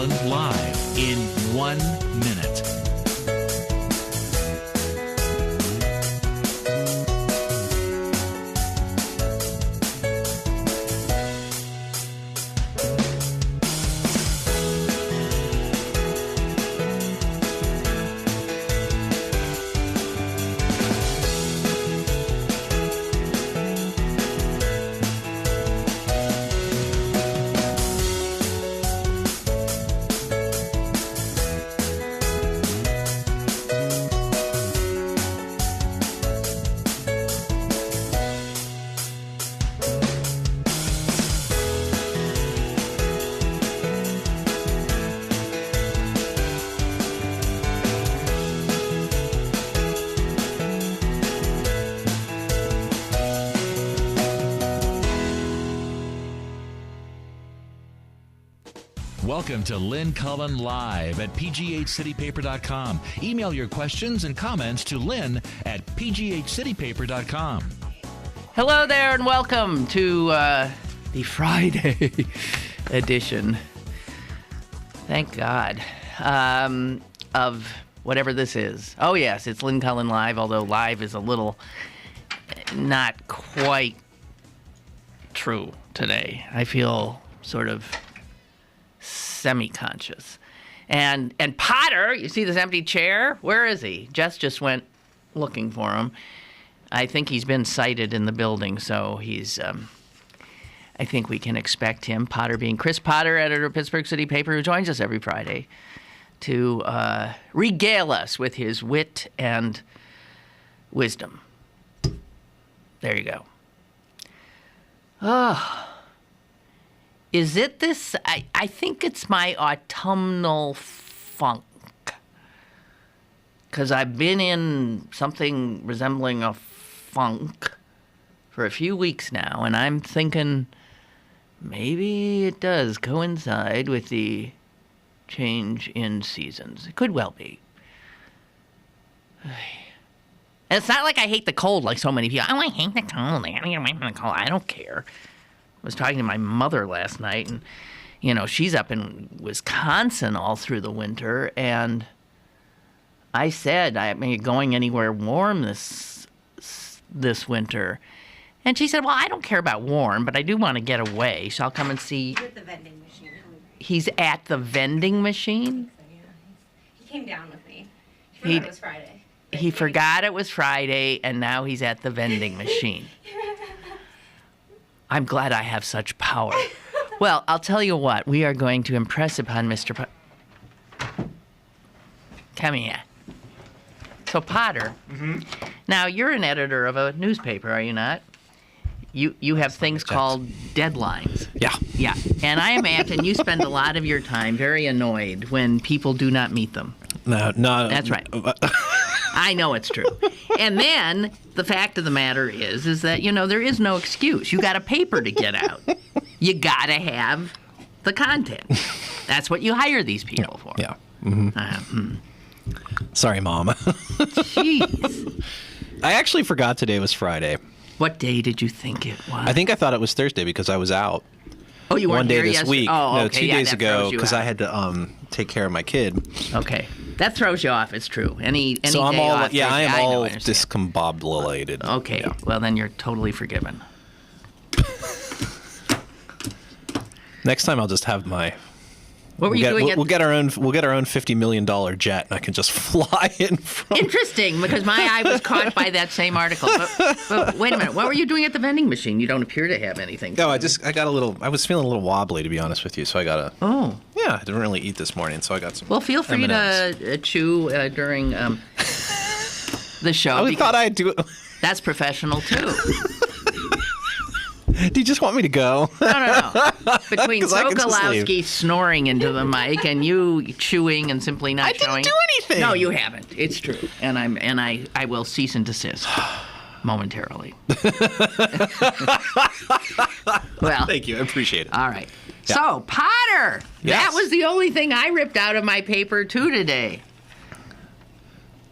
Cullen live in 1 minute. Welcome to Lynn Cullen Live at pghcitypaper.com. Email your questions and comments to lynn at pghcitypaper.com. Hello there and welcome to the Friday edition, thank God, of whatever this is. Oh yes, it's Lynn Cullen Live, although live is a little not quite true today. I feel sort of semi-conscious. And Potter, you see this empty chair? Where is he? Jess just went looking for him. I think he's been sighted in the building, so he's, I think we can expect him, Potter being Chris Potter, editor of Pittsburgh City Paper, who joins us every Friday to regale us with his wit and wisdom. There you go. Oh. Is it this? I think it's my autumnal funk. Because I've been in something resembling a funk for a few weeks now, and I'm thinking maybe it does coincide with the change in seasons. It could well be. And it's not like I hate the cold like so many people. Oh, I hate the cold. I gotta get away from the cold. I don't care. I was talking to my mother last night, and, you know, she's up in Wisconsin all through the winter, and I said, "Am I going anywhere warm this winter?" And she said, "Well, I don't care about warm, but I do want to get away, so I'll come and see." He's at the vending machine. He's at the vending machine? So, yeah. He came down with me. He forgot it was Friday. He forgot it was Friday, and now he's at the vending machine. I'm glad I have such power. Well, I'll tell you what. We are going to impress upon Mr. Come here. So, Potter, now you're an editor of a newspaper, are you not? You have things called deadlines. Yeah. Yeah. And I imagine you spend a lot of your time very annoyed when people do not meet them. No. That's right. I know it's true. And then the fact of the matter is that, you know, there is no excuse. You got a paper to get out. You got to have the content. That's what you hire these people for. Yeah. Mm-hmm. Sorry, Mom. Jeez. I actually forgot today was Friday. What day did you think it was? I thought it was Thursday because I was out. Oh, you weren't one day here this yesterday? week. Oh, no, okay. 2 Yeah, days that ago throws you because out. I had to take care of my kid. Okay. That throws you off. It's true. Any So I'm day all off, I am all understand. discombobulated. Okay. Yeah. Well, then you're totally forgiven. Next time I'll just have my. What were you doing? We'll get our own $50 million jet, and I can just fly in from. Interesting, because my eye was caught by that same article. But wait a minute, what were you doing at the vending machine? You don't appear to have anything. No, I was feeling a little wobbly, to be honest with you, so I got a. Oh. Yeah, I didn't really eat this morning, so I got some. Well, feel free M&Ms. to chew during the show. I thought I'd do it. That's professional too. Do you just want me to go? No. Between 'Cause I can just Sokolowski leave. snoring into the mic and you chewing and simply not showing. I didn't do anything. No, you haven't. It's true, and I will cease and desist momentarily. Well, Thank you. I appreciate it. all right. Yeah. So, Potter, Yes. that was the only thing I ripped out of my paper too today.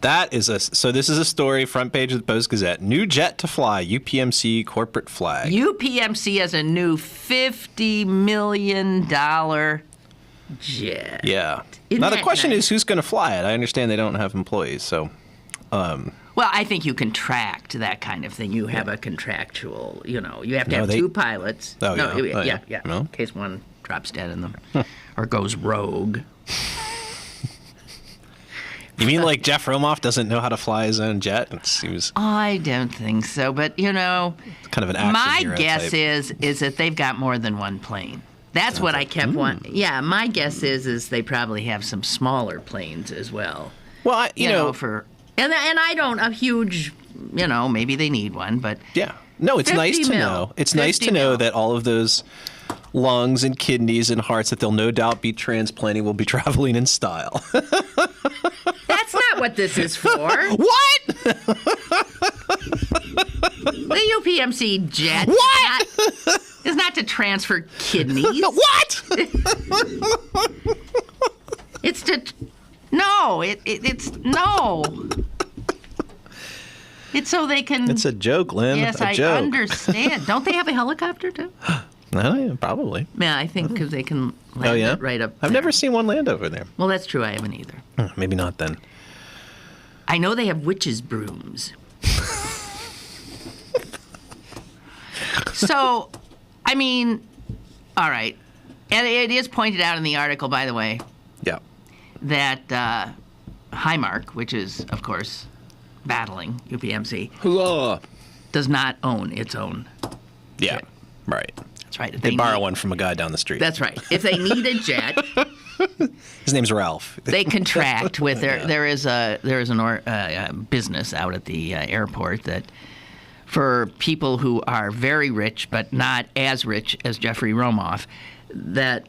So this is a story, front page of the Post-Gazette. New jet to fly, UPMC corporate flag. UPMC has a new $50 million jet. Yeah. Isn't Now, the that question nice? is, who's going to fly it? I understand they don't have employees, so... Well, I think you contract that kind of thing. You have a contractual, you have to No, have they- 2 pilots. Oh, no, yeah. Oh, yeah. No? In case one drops dead in them or goes rogue. You mean like Jeff Romoff doesn't know how to fly his own jet? It seems I don't think so, but kind of an action my hero guess type. is that they've got more than one plane. That's what I kept wanting. Yeah, my guess is they probably have some smaller planes as well. Well, you know, for and I don't a huge, maybe they need one, but yeah. No, it's 50 nice to mil. know. It's nice 50 to know mil. that all of those lungs and kidneys and hearts that they'll no doubt be transplanting will be traveling in style. That's not what this is for. What? The UPMC jet What? is not to transfer kidneys. What? It's to it's no. It's so they can. It's a joke, Lynn. Yes, a I joke. understand. Don't they have a helicopter too? Yeah, probably. Yeah, I think because they can land Oh, yeah? it right up. I've there. never seen one land over there. Well, that's true. I haven't either. Maybe not then. I know they have witches' brooms. So, I mean, all right. And it is pointed out in the article, by the way, Yeah. that Highmark, which is, of course, battling UPMC, Hooah. does not own its own. Yeah. jet. Right. That's right. If They borrow need- one from a guy down the street. That's right. If they need a jet, His name's Ralph. they contract with there is a business out at the airport that for people who are very rich but not as rich as Jeffrey Romoff, that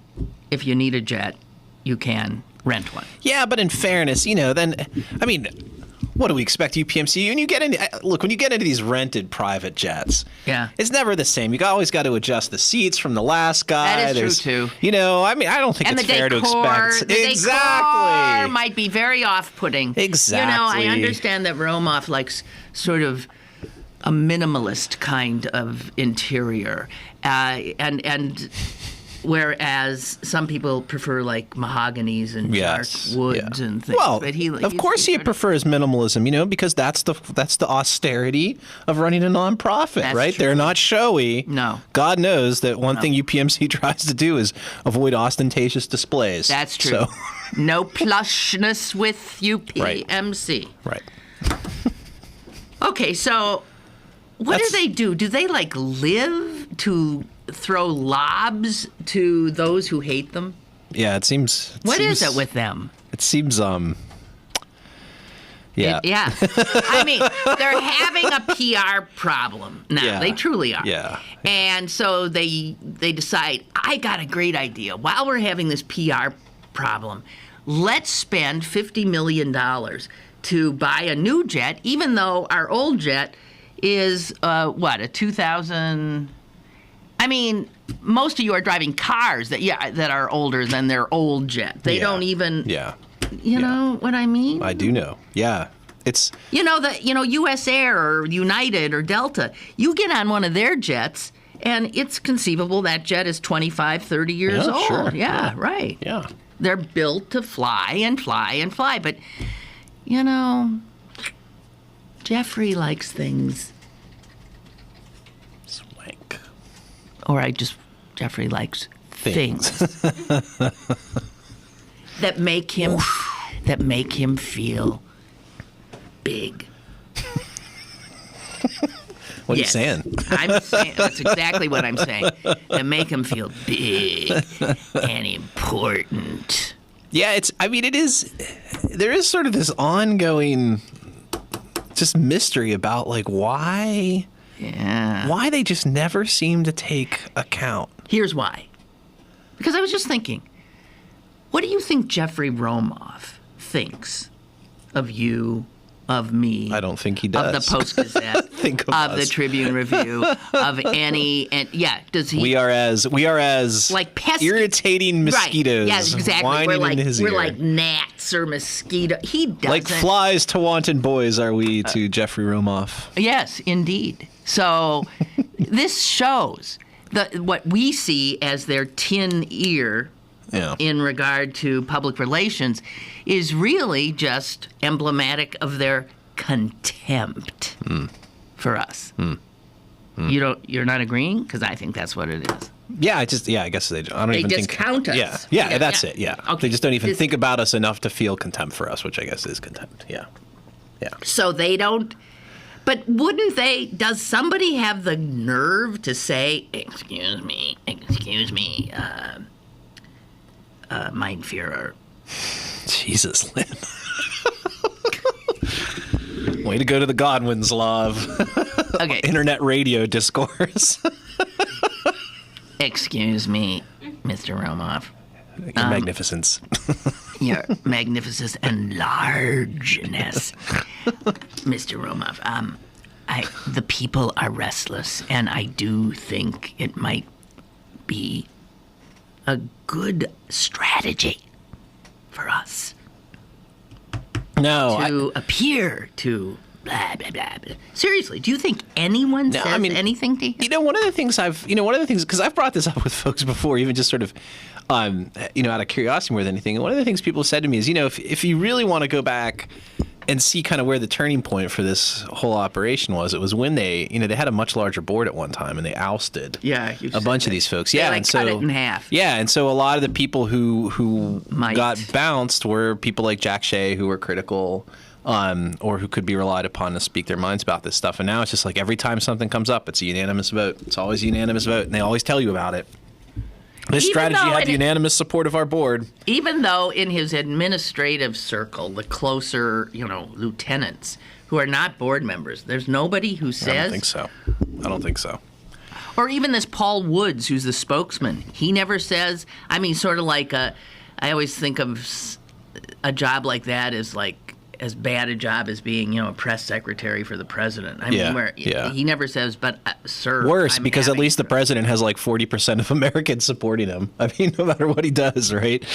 if you need a jet, you can rent one. Yeah, but in fairness, then, I mean, what do we expect UPMC? When you get into these rented private jets, Yeah. it's never the same. Always got to adjust the seats from the last guy. That is true, too. I mean, I don't think And it's the fair decor, to expect. the Exactly. decor might be very off-putting. Exactly. I understand that Romoff likes sort of a minimalist kind of interior, and whereas some people prefer like mahoganies and Yes, dark woods yeah. and things. Well, but of course he prefers minimalism, because that's the austerity of running a nonprofit, That's right? true. They're not showy. No. God knows that one thing UPMC tries to do is avoid ostentatious displays. That's true. So, No plushness with UPMC. right. Okay, so what That's- do they do? Do they live to throw lobs to those who hate them? Yeah, it seems. What is it with them? It seems. Yeah. Yeah. I mean, they're having a PR problem now. Yeah. They truly are. Yeah. And so they decide, I got a great idea. While we're having this PR problem, let's spend $50 million to buy a new jet, even though our old jet is, a 2000... I mean, most of you are driving cars that are older than their old jet. They Yeah. don't even... Yeah. You know what I mean? I do know. Yeah. It's. US Air or United or Delta, you get on one of their jets, and it's conceivable that jet is 25, 30 years Yeah, old. sure. Yeah, right. Yeah. They're built to fly and fly and fly. But, Jeffrey likes things, Swank. Jeffrey likes things that make him feel big. What are you Yes. saying? I'm saying that's exactly what I'm saying. That make him feel big and important. Yeah, it is. There is sort of this ongoing, just mystery about why they just never seem to take account. Here's why. Because I was just thinking, what do you think Jeffrey Romoff thinks of you, of me? I don't think he does. Of the Post-Gazette, Think of of us. the Tribune Review, of does he? We are as Like pesky- irritating mosquitoes. Right. Yes, exactly. Whining in his we're ear. like gnats or mosquito. He doesn't. Like flies to wanton boys are we to Jeffrey Romoff. Yes, indeed. So this shows what we see as their tin ear in regard to public relations is really just emblematic of their contempt for us. You're not agreeing? Because I think that's what it is. Yeah, I guess they don't. I don't They even think. discount us. Yeah, that's it. Yeah, Okay. they just don't even think about us enough to feel contempt for us, which I guess is contempt. Yeah. So they don't. But wouldn't they? Does somebody have the nerve to say, "Excuse me, mein Führer"? Jesus, Lynn. Way to go to the Godwin's love. Okay. Internet radio discourse. Excuse me, Mr. Romoff. Your magnificence. Your magnificence and largeness. Mr. Romoff, the people are restless, and I do think it might be a good strategy for us to appear to blah, blah, blah, blah. Seriously, do you think anyone says anything to you? One of the things because I've brought this up with folks before, even just sort of, out of curiosity more than anything. And one of the things people said to me is, if you really want to go back and see kind of where the turning point for this whole operation was, it was when they had a much larger board at one time and they ousted a bunch of these folks. They and so cut it in half. Yeah, and so a lot of the people who got bounced were people like Jack Shea, who were critical. Or who could be relied upon to speak their minds about this stuff. And now it's just like every time something comes up, it's a unanimous vote. It's always a unanimous vote, and they always tell you about it. This strategy had the unanimous support of our board. Even though in his administrative circle, the closer, lieutenants who are not board members, there's nobody who says... I don't think so. Or even this Paul Woods, who's the spokesman. He never says... sort of like I always think of a job like that as like as bad a job as being, a press secretary for the president. He never says, but sir, worse, because at least the president has like 40% of Americans supporting him. No matter what he does, right?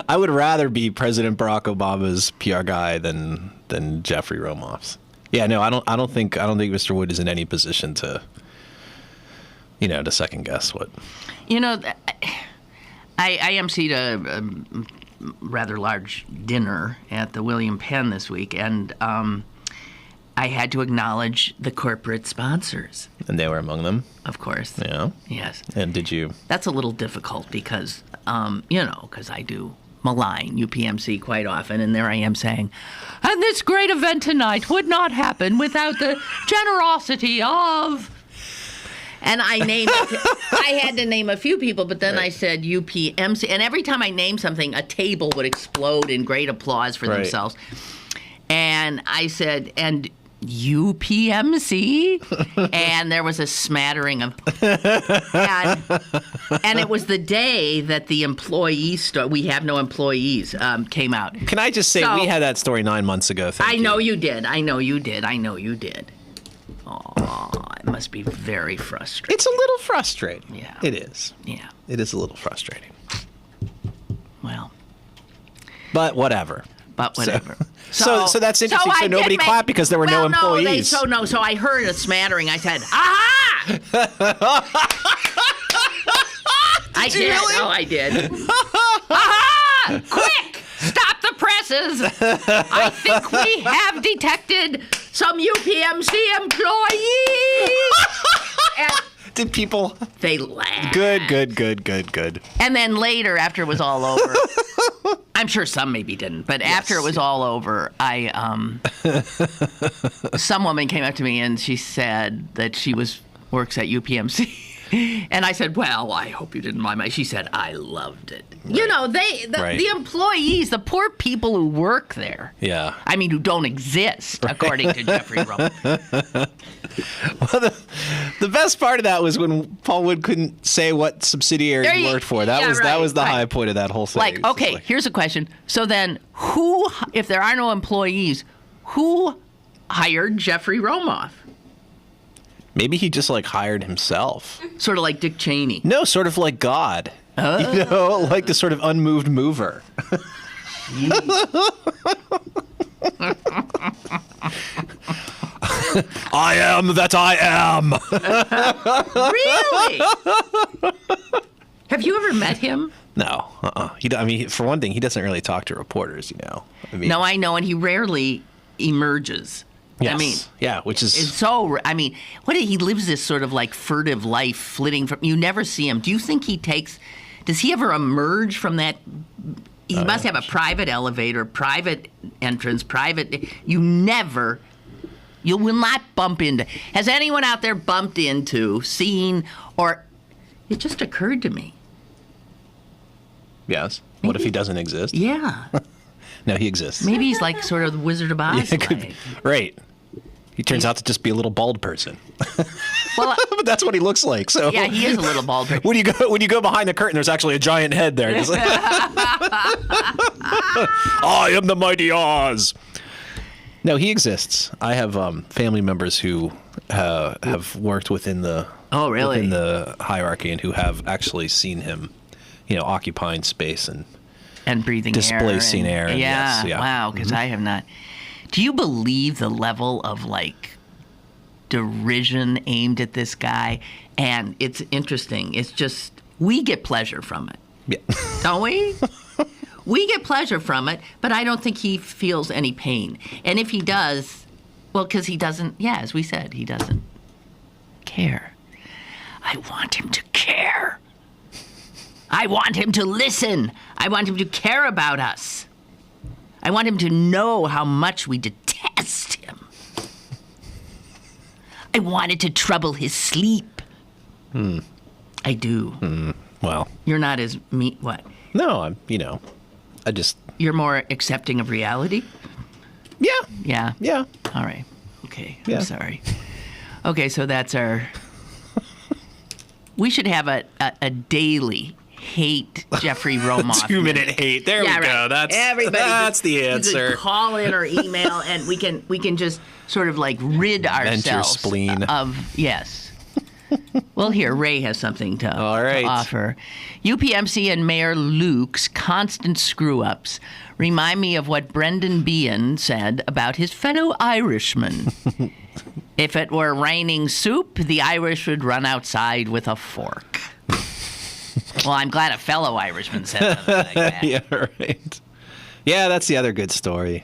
I would rather be President Barack Obama's PR guy than Jeffrey Romoff's. Yeah, no, I don't think Mr. Wood is in any position to, to second guess what. I emceed a rather large dinner at the William Penn this week, and I had to acknowledge the corporate sponsors. And they were among them? Of course. Yeah? Yes. And did you? That's a little difficult because, because I do malign UPMC quite often, and there I am saying, and this great event tonight would not happen without the generosity of... And I had to name a few people, but then I said UPMC. And every time I named something, a table would explode in great applause for themselves. And I said, and UPMC? And there was a smattering of... And it was the day that the we have no employees, came out. Can I just say, we had that story 9 months ago. I know you did. Oh, it must be very frustrating. It's a little frustrating. Yeah. It is. Yeah. It is a little frustrating. Well. But whatever. So that's interesting. So nobody clapped because there were no employees. So I heard a smattering. I said, aha! I did. Really? Oh, I did. Aha! Quick! Stop the presses! I think we have detected some UPMC employees! Did people? They laughed. Good. And then later, after it was all over, I'm sure some maybe didn't, but after it was all over, some woman came up to me and she said that she works at UPMC. And I said, well, I hope you didn't mind my... She said, I loved it. Right. The employees, the poor people who work there. Yeah. Who don't exist, according to Jeffrey Roman. Well, the best part of that was when Paul Wood couldn't say what subsidiary he worked for. That was the high point of that whole thing. Here's a question. So then, if there are no employees, who hired Jeffrey Romoff? Maybe he just hired himself. Sort of like Dick Cheney. No, sort of like God. Like the sort of unmoved mover. I am that I am. Really? Have you ever met him? No. I mean, for one thing, he doesn't really talk to reporters, I mean, No, I know, and he rarely emerges. yes. I mean, yeah, which is... it's so. I mean, he lives this sort of like furtive life, flitting from. You never see him. Do you think he takes? Does he ever emerge from that? He must have a private elevator, private entrance, private. You will not bump into. Has anyone out there bumped into, seen, or? It just occurred to me. Yes. What if he doesn't exist? Yeah. No, he exists. Maybe he's like sort of the Wizard of Oz. Yeah, right. He turns out to just be a little bald person. Well, but that's what he looks like. So yeah, he is a little bald person. when you go behind the curtain, there's actually a giant head there. Just like, I am the mighty Oz. No, he exists. I have family members who have worked within the within the hierarchy and who have actually seen him, occupying space and breathing displacing air. And yeah, yes, yeah. Wow, because I have not. Do you believe the level of derision aimed at this guy? And it's interesting. It's just we get pleasure from it, Yeah. don't we? We get pleasure from it, but I don't think he feels any pain. And if he does, well, because he doesn't. Yeah, as we said, he doesn't care. I want him to care. I want him to listen. I want him to care about us. I want him to know how much we detest him. I want it to trouble his sleep. I do. Well. You're not as me. What? No, I just. You're more accepting of reality? Yeah. Yeah. Yeah. All right. Okay. Yeah. I'm sorry. Okay, so that's our. We should have a daily hate Jeffrey Romoff. 2-minute hate. There we go. Right. That's everybody. That's the You answer. could call in or email, and we can just sort of rid ourselves your spleen. of yes. Well, here Ray has something to offer. UPMC and Mayor Luke's constant screw-ups remind me of what Brendan Behan said about his fellow Irishmen. If it were raining soup, the Irish would run outside with a fork. Well, I'm glad a fellow Irishman said something like that. Yeah, right. Yeah, that's the other good story.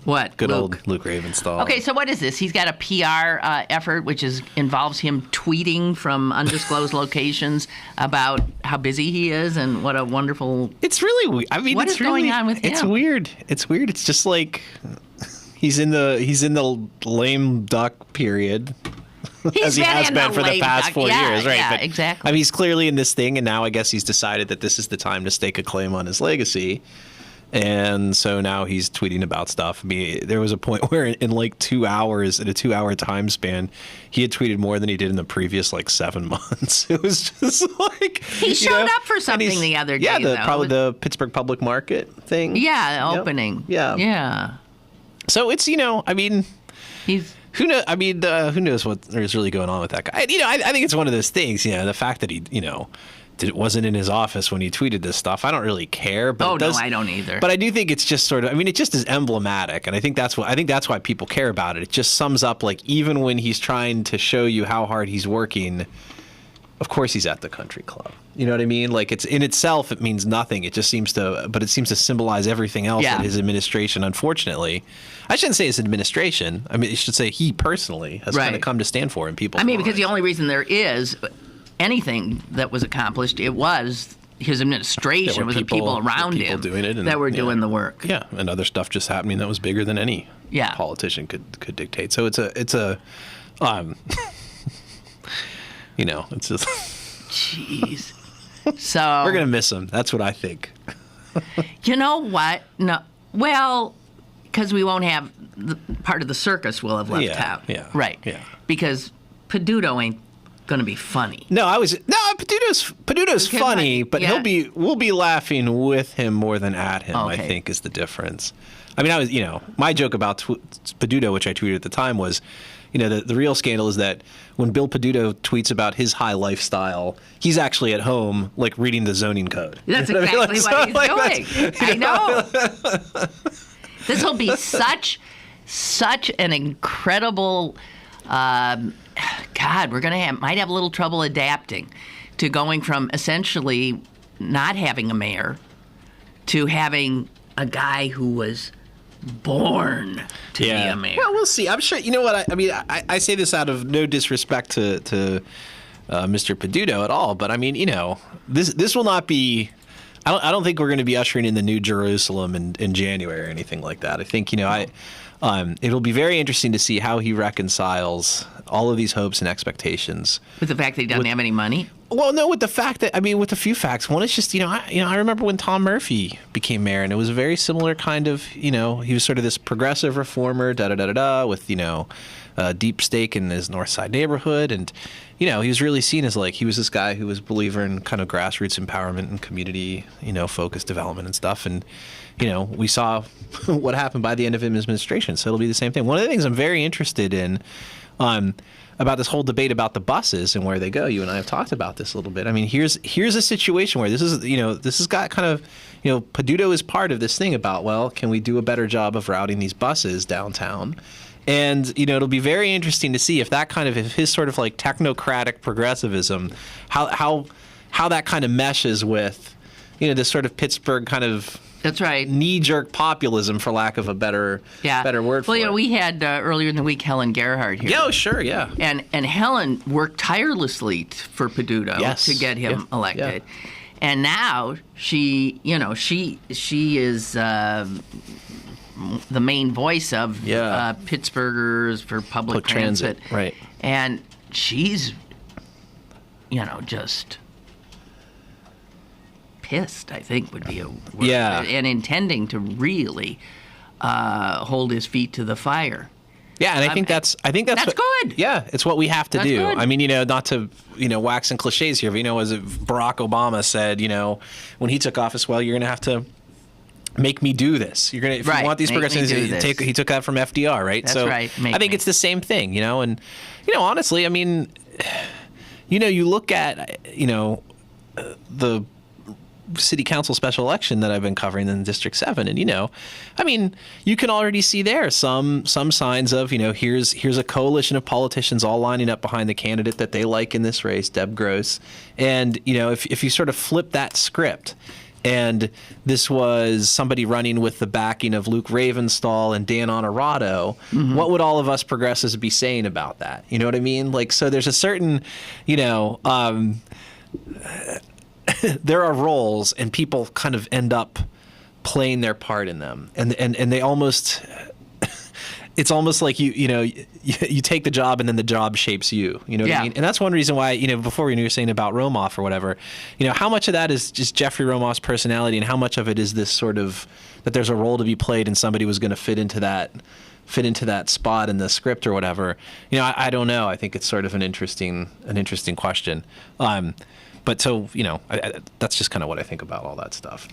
What? Good Luke? old Luke Ravenstall. Okay, so what is this? He's got a PR effort which involves him tweeting from undisclosed locations about how busy he is and what a wonderful. It's really weird. I mean, what is going on with him? It's weird. It's weird. It's just like he's in the lame duck period. As he has been for the past 4 years, right? Yeah, but, exactly. I mean, he's clearly in this thing, and now I guess he's decided that this is the time to stake a claim on his legacy. And so now he's tweeting about stuff. I mean, there was a point where in 2 hours, in a 2-hour time span, he had tweeted more than he did in the previous 7 months. It was just he showed up for something the other day. Yeah, probably the Pittsburgh Public Market thing. Yeah, opening. Yeah. Yeah. So it's I mean, he's. Who knows? I mean, who knows what is really going on with that guy? I think it's one of those things. The fact that he, it wasn't in his office when he tweeted this stuff. I don't really care. But no, I don't either. But I do think it's just sort of. I mean, it just is emblematic, and I think that's why people care about it. It just sums up even when he's trying to show you how hard he's working. Of course, he's at the country club. You know what I mean? It's in itself, it means nothing. It just seems to symbolize everything else that his administration, unfortunately. I shouldn't say his administration. I mean, I should say he personally has kind of come to stand for in people's minds. Because the only reason there is anything that was accomplished, it was his administration, with the people around him doing it that were doing the work. Yeah, and other stuff just happening that was bigger than any politician could dictate. So it's a it's just. Jeez. So we're gonna miss him. That's what I think. You know what? No. Well, because we won't have part of the circus will have left town. Yeah. Right. Yeah. Because Peduto ain't going to be funny. Peduto's funny, but we'll be laughing with him more than at him. Okay. I think is the difference. I mean, my joke about Peduto, which I tweeted at the time, was. The real scandal is that when Bill Peduto tweets about his high lifestyle, he's actually at home, reading the zoning code. That's exactly what he's doing. I know. This will be such an incredible. God, we're gonna might have a little trouble adapting to going from essentially not having a mayor to having a guy who was born to be a mayor. Well, we'll see. I'm sure. You know what? I mean, I say this out of no disrespect to Mr. Peduto at all, but I mean, this will not be. I don't think we're going to be ushering in the New Jerusalem in January or anything like that. I think it'll be very interesting to see how he reconciles all of these hopes and expectations with the fact that he doesn't have any money. Well, no, with the fact that with a few facts. One is just I remember when Tom Murphy became mayor, and it was a very similar kind of he was sort of this progressive reformer, with a deep stake in his North Side neighborhood, and he was really seen as he was this guy who was a believer in kind of grassroots empowerment and community focused development and stuff, and we saw what happened by the end of his administration. So it'll be the same thing. One of the things I'm very interested in about this whole debate about the buses and where they go. You and I have talked about this a little bit. I mean, here's a situation where this has got kind of, Peduto is part of this thing about, well, can we do a better job of routing these buses downtown? And, it'll be very interesting to see if his sort of technocratic progressivism, how that kind of meshes with, this sort of Pittsburgh kind of That's right. knee-jerk populism, for lack of a better word for it. Well, we had earlier in the week Helen Gerhardt here. Yeah, sure, yeah. And Helen worked tirelessly for Peduto to get him elected. Yeah. And now she is the main voice of Pittsburghers for public transit. Right. And she's, just pissed, I think would be a word. Yeah. And intending to really hold his feet to the fire. Yeah, and I think that's good. Yeah, it's what we have to do. Good. I mean, not to wax and cliches here, but as Barack Obama said, when he took office, well, you're going to have to make me do this. You're going to, if you want these progressives, he took that from FDR, right? That's right. I think it's the same thing, and honestly, I mean, you look at the city council special election that I've been covering in District 7, and I mean, you can already see there some signs of here's a coalition of politicians all lining up behind the candidate that they like in this race, Deb Gross, and if you sort of flip that script, and this was somebody running with the backing of Luke Ravenstall and Dan Honorado, what would all of us progressives be saying about that? You know what I mean? So there's a certain there are roles, and people kind of end up playing their part in them, and they almost it's almost like you take the job, and then the job shapes you. You know what I mean? And that's one reason why before you were saying about Romoff or whatever, how much of that is just Jeffrey Romoff's personality, and how much of it is this sort of that there's a role to be played, and somebody was going to fit into that spot in the script or whatever. I don't know. I think it's sort of an interesting question. But so, that's just kind of what I think about all that stuff.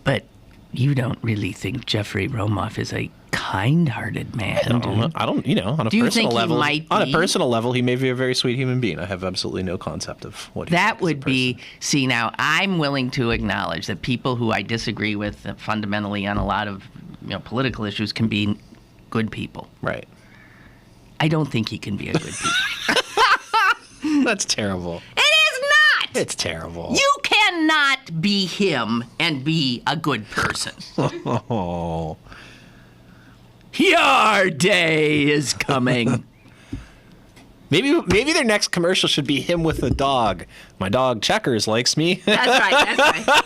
But you don't really think Jeffrey Romoff is a kind-hearted man, do you? I don't, on a do you personal think level, he might be? On a personal level, he may be a very sweet human being. I have absolutely no concept of what that would be. See, now I'm willing to acknowledge that people who I disagree with fundamentally on a lot of political issues can be good people. Right. I don't think he can be a good people. That's terrible. It is not! It's terrible. You cannot be him and be a good person. Oh. Your day is coming. Maybe their next commercial should be him with a dog. My dog Checkers likes me. That's right.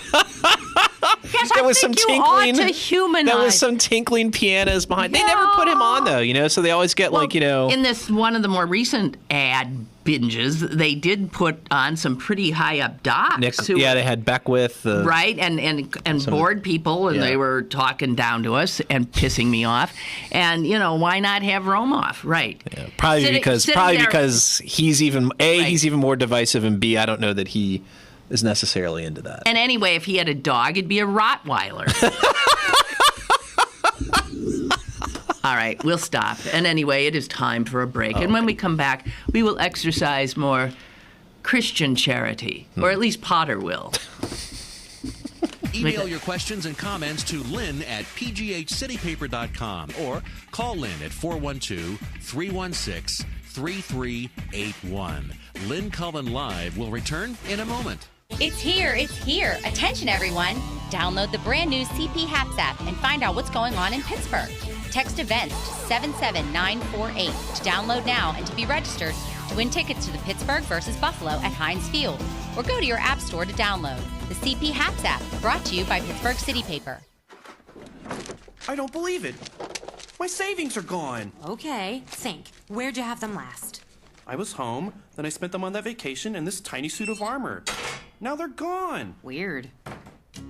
Yes, there was some tinkling. Ought to humanize. There was some tinkling pianos behind. They never put him on though, so they always get in this one of the more recent ad binges, they did put on some pretty high up docs. They had Beckwith, right, and bored people, and they were talking down to us and pissing me off. And why not have Romoff? Right. Yeah, probably because he's even he's even more divisive, and B, I don't know that he is necessarily into that. And anyway, if he had a dog, it'd be a Rottweiler. All right, we'll stop. And anyway, it is time for a break. And when we come back, we will exercise more Christian charity, or at least Potter will. Email your questions and comments to Lynn at pghcitypaper.com or call Lynn at 412-316-3666. 3381. Lynn Cullen Live will return in a moment. It's here. Attention, everyone. Download the brand new CP Haps app and find out what's going on in Pittsburgh. Text events to 77948 to download now and to be registered to win tickets to the Pittsburgh versus Buffalo at Heinz Field. Or go to your app store to download. The CP Haps app, brought to you by Pittsburgh City Paper. I don't believe it. My savings are gone. Okay, think. Where'd you have them last? I was home, then I spent them on that vacation in this tiny suit of armor. Now they're gone. Weird.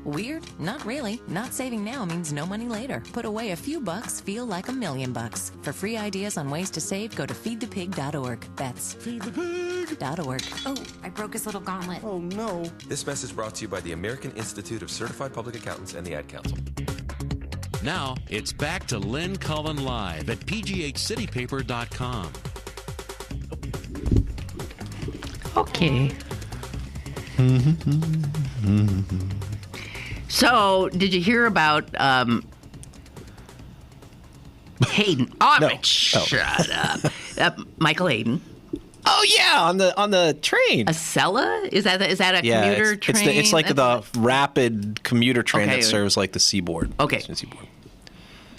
Weird? Not really. Not saving now means no money later. Put away a few bucks, feel like $1,000,000. For free ideas on ways to save, go to feedthepig.org. That's feedthepig.org. Oh, I broke his little gauntlet. Oh no. This message brought to you by the American Institute of Certified Public Accountants and the Ad Council. Now, it's back to Lynn Cullen Live at pghcitypaper.com. Okay. So, did you hear about Hayden? Oh, No. Shut up. Michael Hayden. Oh yeah, on the train. Acela? Is that a commuter train? It's like the rapid commuter train Okay. that serves like the seaboard. Okay. Eastern Seaboard.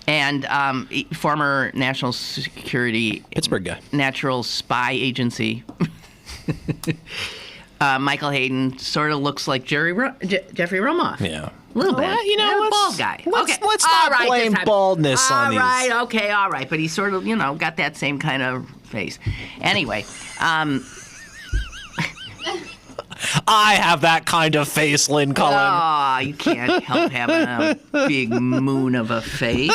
And former national security Pittsburgh guy. Natural Spy Agency. Michael Hayden sort of looks like Jeffrey Rumoff. Yeah. A little bit. Well, you know, Yeah, let's- bald guy. let's- okay. let's All not blame just- baldness on these. All right, okay, all right. But he's sort of, got that same kind of face. Anyway, I have that kind of face, Lynn Cullen. oh, you can't help having a big moon of a face.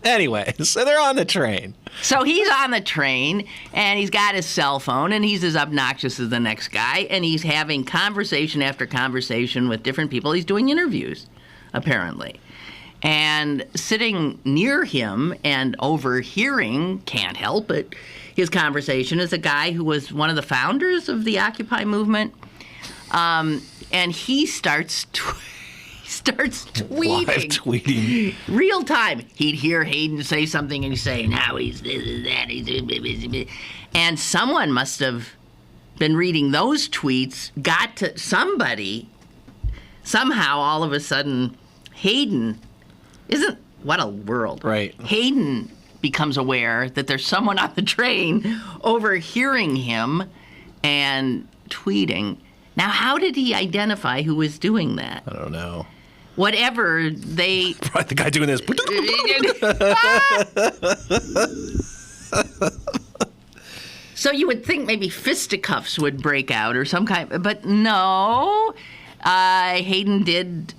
Anyway, so they're on the train. So he's on the train, and he's got his cell phone, and he's as obnoxious as the next guy, and he's having conversation after conversation with different people. He's doing interviews, apparently. And sitting near him and overhearing, can't help it, his conversation is a guy who was one of the founders of the Occupy movement. And he starts tweeting. Live tweeting. Real time. He'd hear Hayden say something and he'd say, now he's this and that. And someone must have been reading those tweets, got to somebody, somehow all of a sudden, Hayden what a world. Right. Hayden becomes aware that there's someone on the train overhearing him and tweeting. Now, how did he identify who was doing that? I don't know. Whatever they... Right, the guy doing this. So you would think maybe fisticuffs would break out or some kind, but no. Hayden did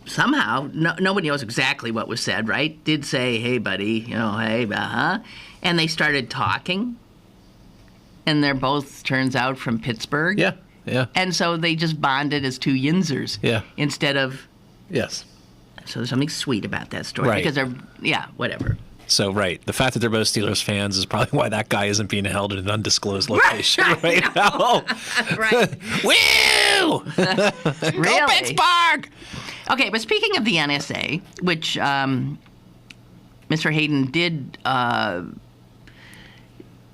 somehow, nobody knows exactly what was said, right? Did say, hey, buddy, hey, and they started talking. And they're both, turns out, from Pittsburgh. Yeah, yeah. And so they just bonded as two Yinzers. Yeah. Instead of... Yes. So there's something sweet about that story. Right. Because they're, whatever. So, right. The fact that they're both Steelers fans is probably why that guy isn't being held in an undisclosed location right now. Right. Woo! Really? Go Pittsburgh! Okay, but speaking of the NSA, which Mr. Hayden did...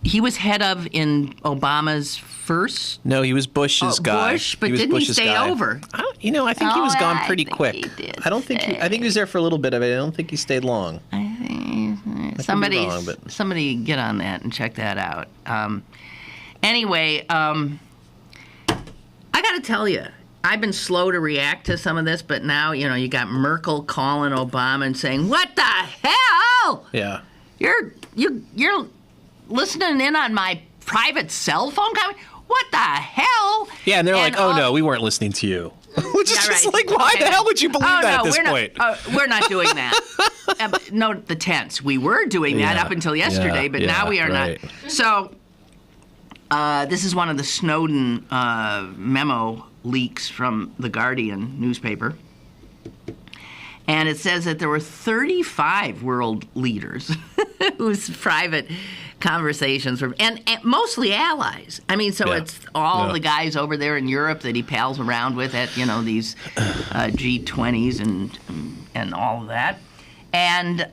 he was head of in Obama's first... No, he was Bush's guy. Bush, but was didn't Bush's he stay guy. over? I think he was gone pretty I think quick. he did I don't think I think he was there for a little bit of it. I don't think he stayed long. I think could be wrong, but- somebody get on that and check that out. Anyway, I got to tell you, I've been slow to react to some of this, but now you got Merkel calling Obama and saying, "What the hell? Yeah. You're listening in on my private cell phone? What the hell?" Yeah, and they're like, "Oh all- no, we weren't listening to you." Which is Yeah, just right. like, why Okay. the hell would you believe that at this we're point? we're not doing that. Note the tense. We were doing that Yeah, up until yesterday, yeah, but yeah, now we are right. not. So this is one of the Snowden memo leaks from the Guardian newspaper. And it says that there were 35 world leaders whose private conversations were, and mostly allies. I mean, so Yeah. it's all Yeah. the guys over there in Europe that he pals around with at, these G20s and all of that. And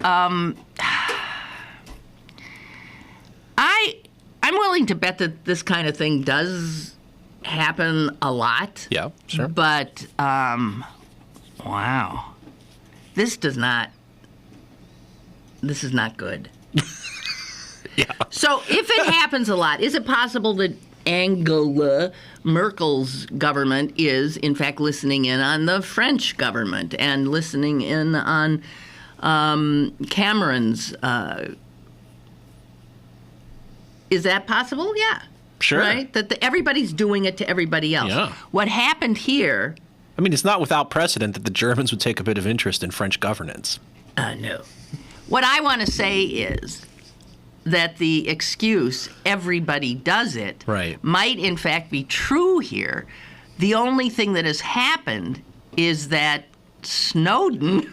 I'm willing to bet that this kind of thing does happen a lot. Yeah, sure. But, wow. This is not good. Yeah. So if it happens a lot, is it possible that Angela Merkel's government is, in fact, listening in on the French government and listening in on Cameron's? Is that possible? Yeah. Sure. Right? That everybody's doing it to everybody else. Yeah. What happened here... I mean, it's not without precedent that the Germans would take a bit of interest in French governance. No. What I want to say is that the excuse, everybody does it, might in fact be true here. The only thing that has happened is that Snowden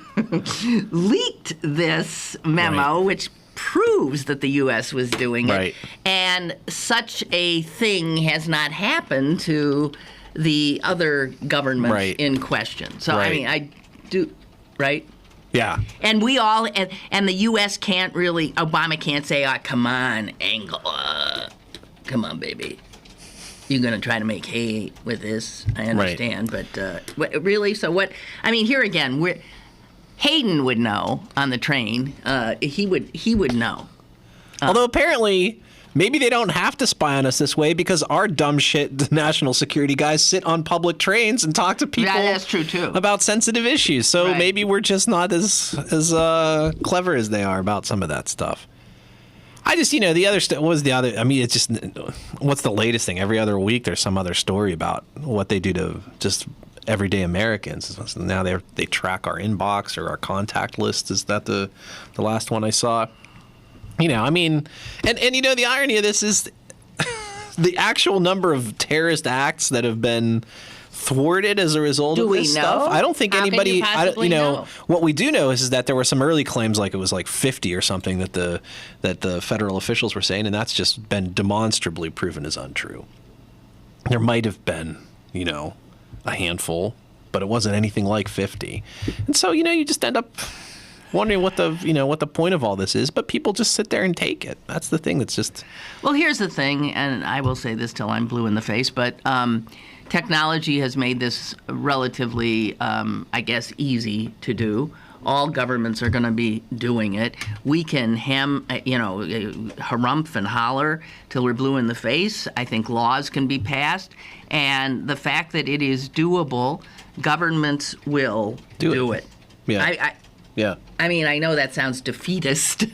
leaked this memo, which proves that the U.S. was doing it. And such a thing has not happened to the other governments in question. So, I mean, I do, right? Yeah. And we all, and the U.S. can't really, Obama can't say, come on, Angela. Come on, baby. You're going to try to make hay with this. I understand. But really? So what, I mean, here again, Hayden would know on the train. He would know. Although apparently, maybe they don't have to spy on us this way because our dumb shit national security guys sit on public trains and talk to people that's true too. About sensitive issues. So maybe we're just not as clever as they are about some of that stuff. I just, the other stuff, what was the other, I mean, it's just, what's the latest thing? Every other week there's some other story about what they do to just everyday Americans. So now they track our inbox or our contact list. Is that the last one I saw? I mean, and the irony of this is the actual number of terrorist acts that have been thwarted as a result of this stuff. I don't think anybody, know? What we do know is that there were some early claims, like it was like 50 or something that the federal officials were saying, and that's just been demonstrably proven as untrue. There might have been, a handful, but it wasn't anything like 50. And so, you just end up wondering what the point of all this is, but people just sit there and take it. That's the thing that's just... Well, here's the thing, and I will say this till I'm blue in the face, but technology has made this relatively, I guess, easy to do. All governments are going to be doing it. We can harumph and holler till we're blue in the face. I think laws can be passed, and the fact that it is doable, governments will do it. Yeah. Yeah. I mean, I know that sounds defeatist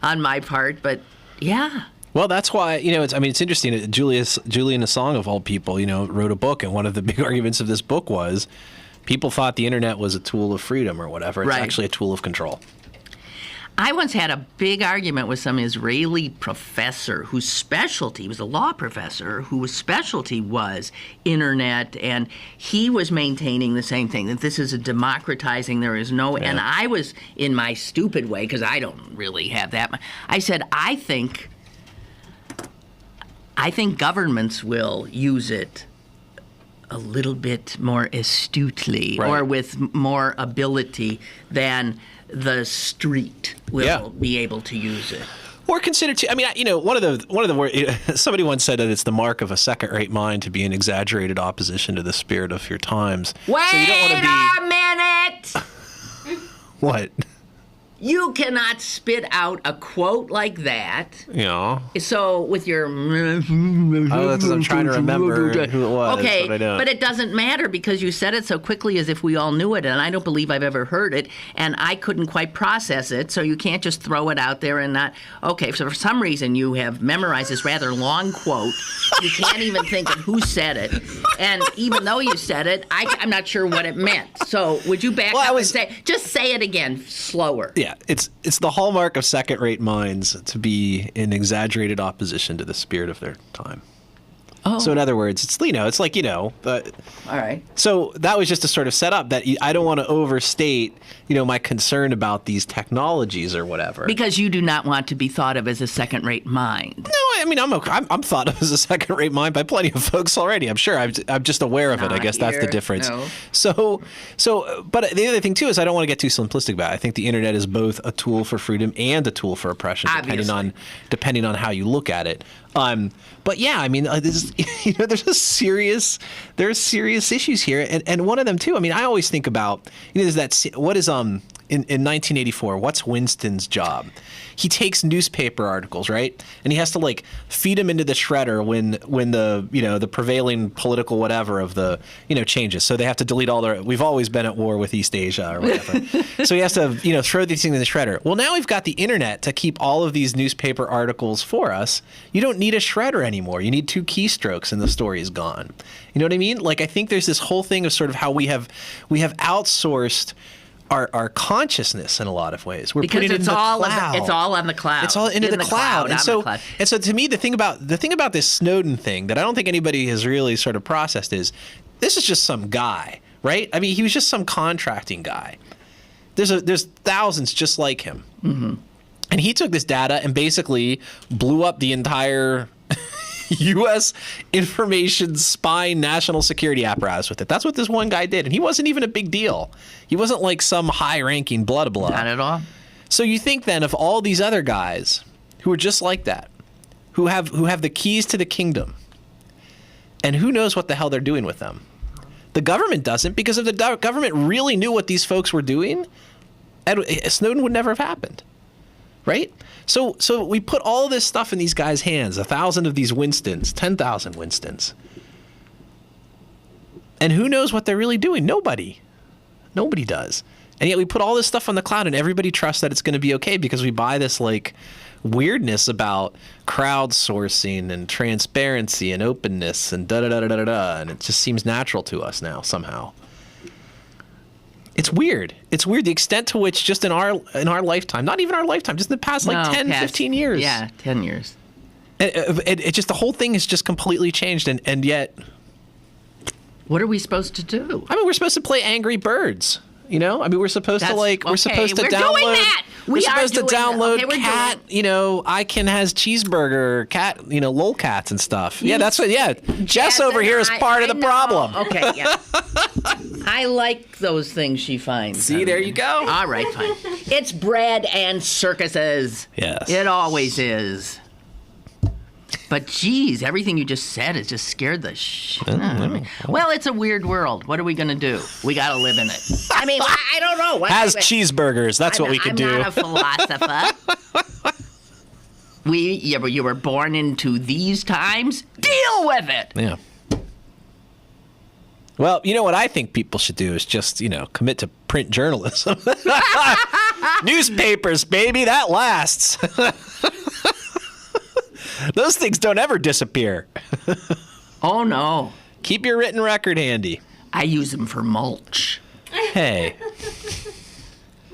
on my part, but yeah. Well, that's why, it's interesting. Julian Assange, of all people, wrote a book, and one of the big arguments of this book was people thought the internet was a tool of freedom or whatever. It's actually a tool of control. I once had a big argument with some Israeli professor whose specialty was a law professor whose specialty was internet, and he was maintaining the same thing, that this is a democratizing, there is no, and I was in my stupid way, because I don't really have that. I said, I think governments will use it a little bit more astutely or with more ability than the street will be able to use it. Or consider, one of the somebody once said that it's the mark of a second-rate mind to be in exaggerated opposition to the spirit of your times. Wait so you don't want to be... a minute! What? You cannot spit out a quote like that. Yeah. So with your... I'm trying to remember who it was. Okay, but it doesn't matter because you said it so quickly as if we all knew it, and I don't believe I've ever heard it, and I couldn't quite process it, so you can't just throw it out there and not... Okay, so for some reason you have memorized this rather long quote. You can't even think of who said it, and even though you said it, I'm not sure what it meant. So would you back up and just say it again, slower. Yeah, it's the hallmark of second-rate minds to be in exaggerated opposition to the spirit of their time. Oh. So in other words, it's like all right. So that was just to sort of set up that I don't want to overstate my concern about these technologies or whatever. Because you do not want to be thought of as a second-rate mind. No, I mean, I'm thought of as a second-rate mind by plenty of folks already. I'm sure. I'm just aware of it. I guess that's the difference. No. But the other thing too is I don't want to get too simplistic about it. I think the internet is both a tool for freedom and a tool for oppression, depending on how you look at it. But yeah, I mean, there's serious issues here, and one of them too. I mean, I always think about there's that what is in 1984, what's Winston's job? He takes newspaper articles, right? And he has to like feed them into the shredder when the the prevailing political whatever of the changes. So they have to delete all their. We've always been at war with East Asia or whatever. So he has to throw these things in the shredder. Well, now we've got the internet to keep all of these newspaper articles for us. You don't need a shredder anymore. You need 2 keystrokes and the story is gone. You know what I mean? Like I think there's this whole thing of sort of how we have outsourced our consciousness in a lot of ways. We're putting it in the cloud. It's all on the cloud. It's all into the cloud. And so to me, the thing about this Snowden thing that I don't think anybody has really sort of processed is this is just some guy, right? I mean, he was just some contracting guy. There's thousands just like him. Mm-hmm. And he took this data and basically blew up the entire U.S. information spy national security apparatus with it. That's what this one guy did. And he wasn't even a big deal. He wasn't like some high-ranking blah. Not at all. So you think then of all these other guys who are just like that, who have the keys to the kingdom, and who knows what the hell they're doing with them. The government doesn't, because if the government really knew what these folks were doing, Snowden would never have happened. Right? So we put all this stuff in these guys' hands, 1,000 of these Winstons, 10,000 Winstons. And who knows what they're really doing? Nobody does. And yet we put all this stuff on the cloud and everybody trusts that it's going to be okay because we buy this like weirdness about crowdsourcing and transparency and openness and da-da-da-da-da-da. And it just seems natural to us now somehow. It's weird. It's weird the extent to which just in our lifetime, not even our lifetime, just in the past 15 years. Yeah, 10 years. It just the whole thing has just completely changed and yet what are we supposed to do? I mean, we're supposed to play Angry Birds. You know, I mean, we're supposed to download. We're supposed to download cat. ICan has cheeseburger cat. Lolcats and stuff. Yeah, that's what. Yeah, Jess over here is part of the problem. Okay, yeah. I like those things she finds. See, there you go. All right, fine. It's bread and circuses. Yes, it always is. But geez, everything you just said has just scared the shit out of me. Well, it's a weird world. What are we going to do? We got to live in it. I mean, I don't know. Cheeseburgers. That's what we could do. I'm not a philosopher. You were born into these times. Deal with it. Yeah. Well, you know what I think people should do is just, commit to print journalism. Newspapers, baby, that lasts. Those things don't ever disappear. Oh, no. Keep your written record handy. I use them for mulch. Hey.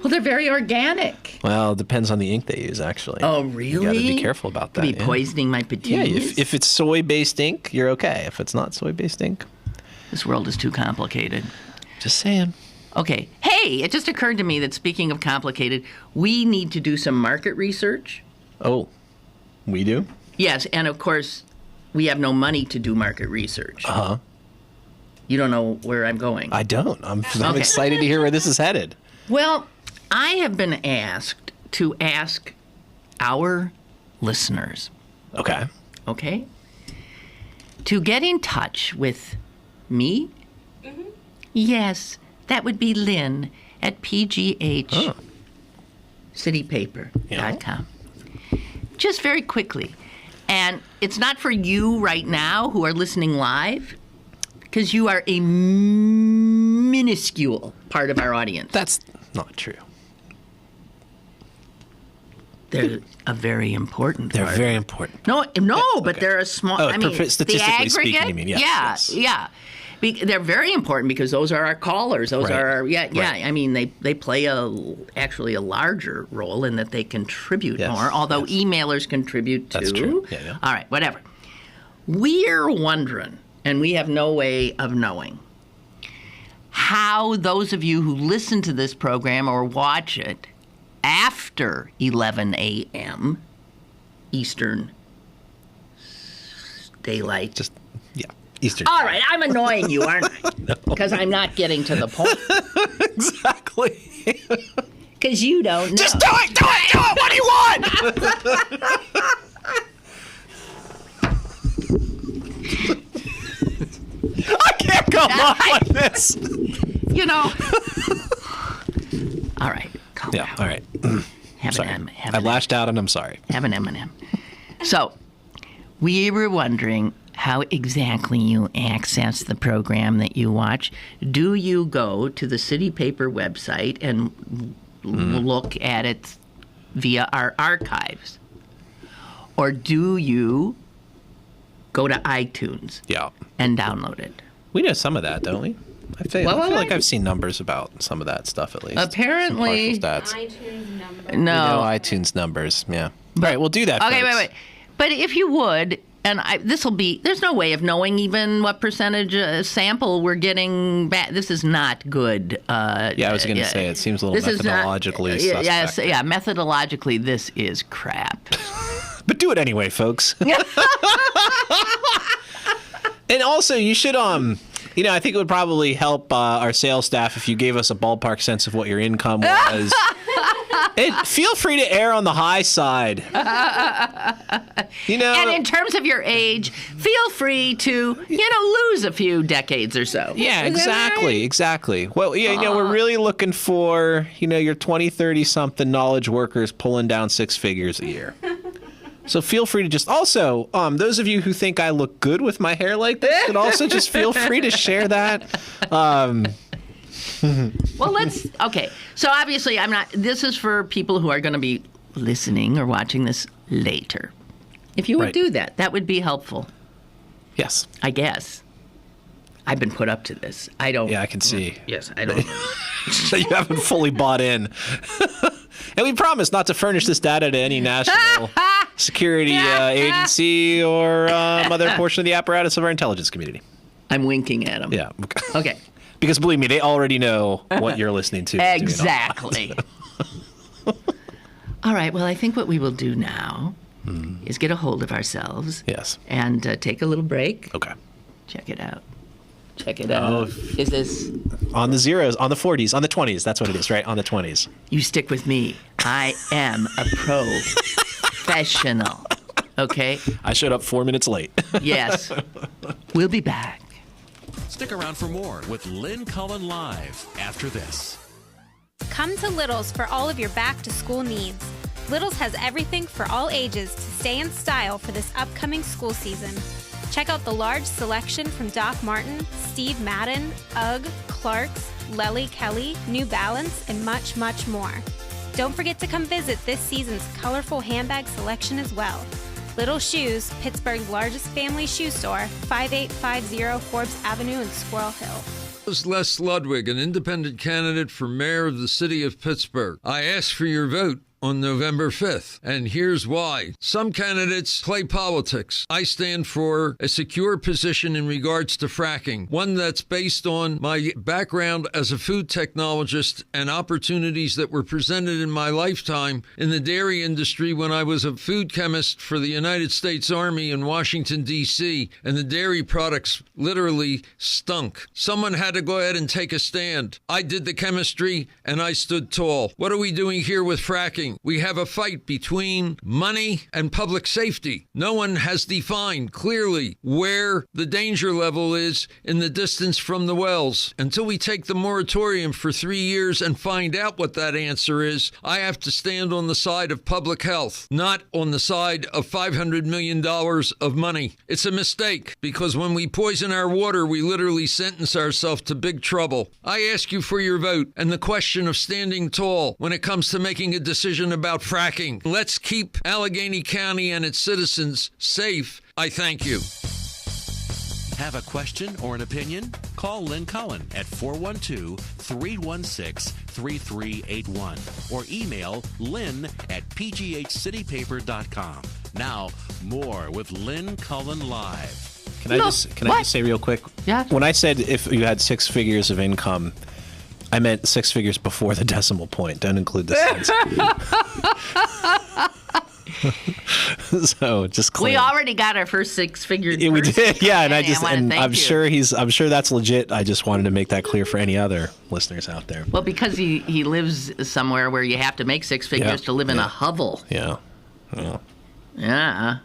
Well, they're very organic. Well, it depends on the ink they use, actually. Oh, really? You got to be careful about that. Could be poisoning my petunias. Yeah, if it's soy-based ink, you're okay. If it's not soy-based ink. This world is too complicated. Just saying. Okay. Hey, it just occurred to me that speaking of complicated, we need to do some market research. Oh, we do? Yes, and of course, we have no money to do market research. Uh-huh. You don't know where I'm going. I don't. I'm excited to hear where this is headed. Well, I have been asked to ask our listeners. Okay. Okay? To get in touch with me? Mm-hmm. Yes, that would be Lynn at pghcitypaper.com. Just very quickly. And it's not for you right now who are listening live, because you are a minuscule part of our audience. That's not true. They're a very important part. They're very important. No, but they're a small... statistically speaking, you mean, yes. Yeah. They're very important because those are our callers. Those are our... Yeah. I mean, they play actually a larger role in that they contribute more, although emailers contribute too. That's true. Yeah. All right, whatever. We're wondering, and we have no way of knowing, how those of you who listen to this program or watch it after 11 a.m. Eastern daylight. Just, yeah, Eastern. All right, I'm annoying you, aren't I? Because I'm not getting to the point. Exactly. Because you don't know. Just do it! Do it! Do it! What do you want? I can't go on like this. You know. All right. Calm down. All right. Have sorry. an M. I lashed out and I'm sorry. Have an M&M. So, we were wondering how exactly you access the program that you watch. Do you go to the City Paper website and look at it via our archives? Or do you go to iTunes and download it? We know some of that, don't we? I feel like I've seen numbers about some of that stuff at least. Apparently. Some partial stats. iTunes number. No. We know iTunes numbers, yeah. All right, we'll do that, Okay, folks. wait. But if you would, and there's no way of knowing even what percentage sample we're getting back. This is not good. I was going to say, it seems a little methodologically suspect. Yes, methodologically, this is crap. But do it anyway, folks. And also, you should, I think it would probably help our sales staff if you gave us a ballpark sense of what your income was. Feel free to err on the high side. And in terms of your age, feel free to, lose a few decades or so. Yeah, exactly. Well, we're really looking for, your 20, 30-something knowledge workers pulling down 6 figures a year. So feel free to just also, those of you who think I look good with my hair like this, could also just feel free to share that. Well, okay. So obviously this is for people who are going to be listening or watching this later. If you would do that, that would be helpful. Yes. I guess. I've been put up to this. I don't. Yeah, I can see. Yes, I don't. So you haven't fully bought in. And we promise not to furnish this data to any national security agency or other portion of the apparatus of our intelligence community. I'm winking at them. Yeah. Okay. Because believe me, they already know what you're listening to. Exactly. All right. Well, I think what we will do now is get a hold of ourselves. Yes. And take a little break. Okay. Check it out. Is this on the zeros, on the 40s, on the 20s? That's what it is, right? On the 20s. You stick with me. I am a professional. Okay? I showed up 4 minutes late. Yes. We'll be back. Stick around for more with Lynn Cullen Live after this. Come to Little's for all of your back-to-school needs. Little's has everything for all ages to stay in style for this upcoming school season. Check out the large selection from Doc Marten, Steve Madden, UGG, Clarks, Lely Kelly, New Balance, and much, much more. Don't forget to come visit this season's colorful handbag selection as well. Little Shoes, Pittsburgh's largest family shoe store, 5850 Forbes Avenue in Squirrel Hill. This is Les Ludwig, an independent candidate for mayor of the city of Pittsburgh. I ask for your vote on November 5th, and here's why. Some candidates play politics. I stand for a secure position in regards to fracking, one that's based on my background as a food technologist and opportunities that were presented in my lifetime in the dairy industry when I was a food chemist for the United States Army in Washington, D.C., and the dairy products literally stunk. Someone had to go ahead and take a stand. I did the chemistry, and I stood tall. What are we doing here with fracking? We have a fight between money and public safety. No one has defined clearly where the danger level is in the distance from the wells. Until we take the moratorium for 3 years and find out what that answer is, I have to stand on the side of public health, not on the side of $500 million of money. It's a mistake, because when we poison our water, we literally sentence ourselves to big trouble. I ask you for your vote and the question of standing tall when it comes to making a decision about fracking. Let's keep Allegheny County and its citizens safe. I thank you. Have a question or an opinion? Call Lynn Cullen at 412-316-3381 or email lynn@pghcitypaper.com. Now, more with Lynn Cullen Live. Can I just say real quick? Yeah. When I said if you had 6 figures of income, I meant 6 figures before the decimal point. Don't include the cents. So just We claim. already got our first six-figure. Yeah, we did. Yeah, and I'm I'm sure that's legit. I just wanted to make that clear for any other listeners out there. Well, because he lives somewhere where you have to make six figures to live in a hovel. Yeah. Yeah.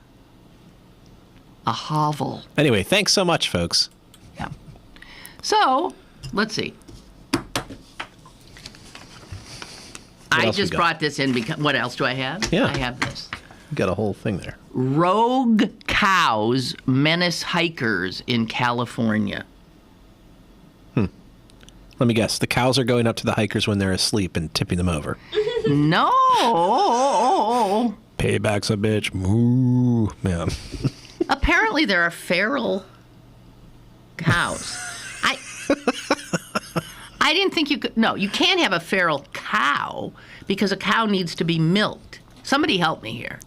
A hovel. Anyway, thanks so much, folks. Yeah. So, let's see. I just brought this in because what else do I have? Yeah. I have this. You got a whole thing there. Rogue cows menace hikers in California. Let me guess. The cows are going up to the hikers when they're asleep and tipping them over. No. Payback's a bitch. Moo. Man. Apparently there are feral cows. I didn't think you could. No, you can't have a feral cow because a cow needs to be milked. Somebody help me here.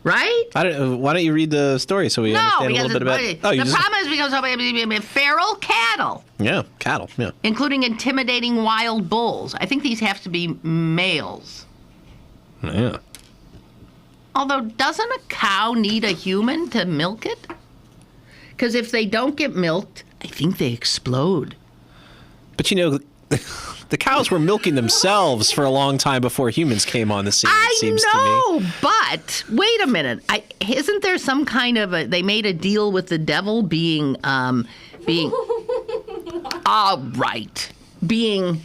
Right? Why don't you read the story so we understand a little bit about it? The problem is because feral cattle. Yeah, cattle, yeah. Including intimidating wild bulls. I think these have to be males. Yeah. Although, doesn't a cow need a human to milk it? Because if they don't get milked, I think they explode. But the cows were milking themselves for a long time before humans came on the scene, it seems to me. I know, but wait a minute. Isn't there some kind of they made a deal with the devil being all right, being,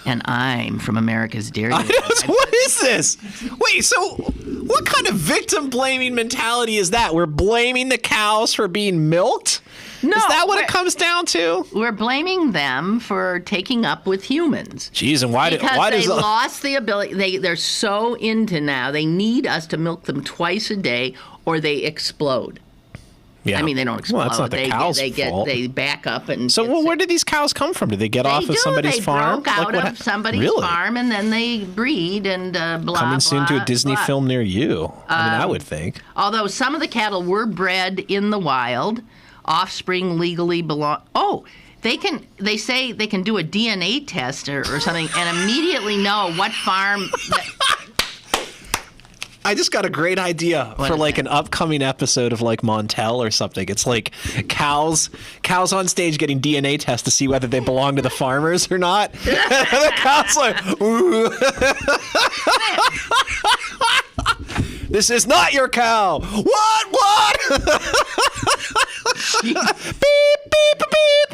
and I'm from America's Dairy. What is this? Wait, so what kind of victim blaming mentality is that? We're blaming the cows for being milked? No, is that what it comes down to? We're blaming them for taking up with humans. Jeez, and why they lost the ability. They're so into now. They need us to milk them twice a day, or they explode. Yeah. I mean, they don't explode. Well, that's not the cow's fault. They back up and. So, where did these cows come from? Did they get off of somebody's farm? They broke out of somebody's farm, and then they breed and blah. Coming soon to a Disney blah. film near you. I would think. Although some of the cattle were bred in the wild. Offspring legally belong. Oh, they say they can do a DNA test or something and immediately know what farm. I just got a great idea for an upcoming episode of Montel or something. It's like cows on stage getting DNA tests to see whether they belong to the farmers or not. And the cows like, ooh. This is not your cow. What? Beep, beep, beep.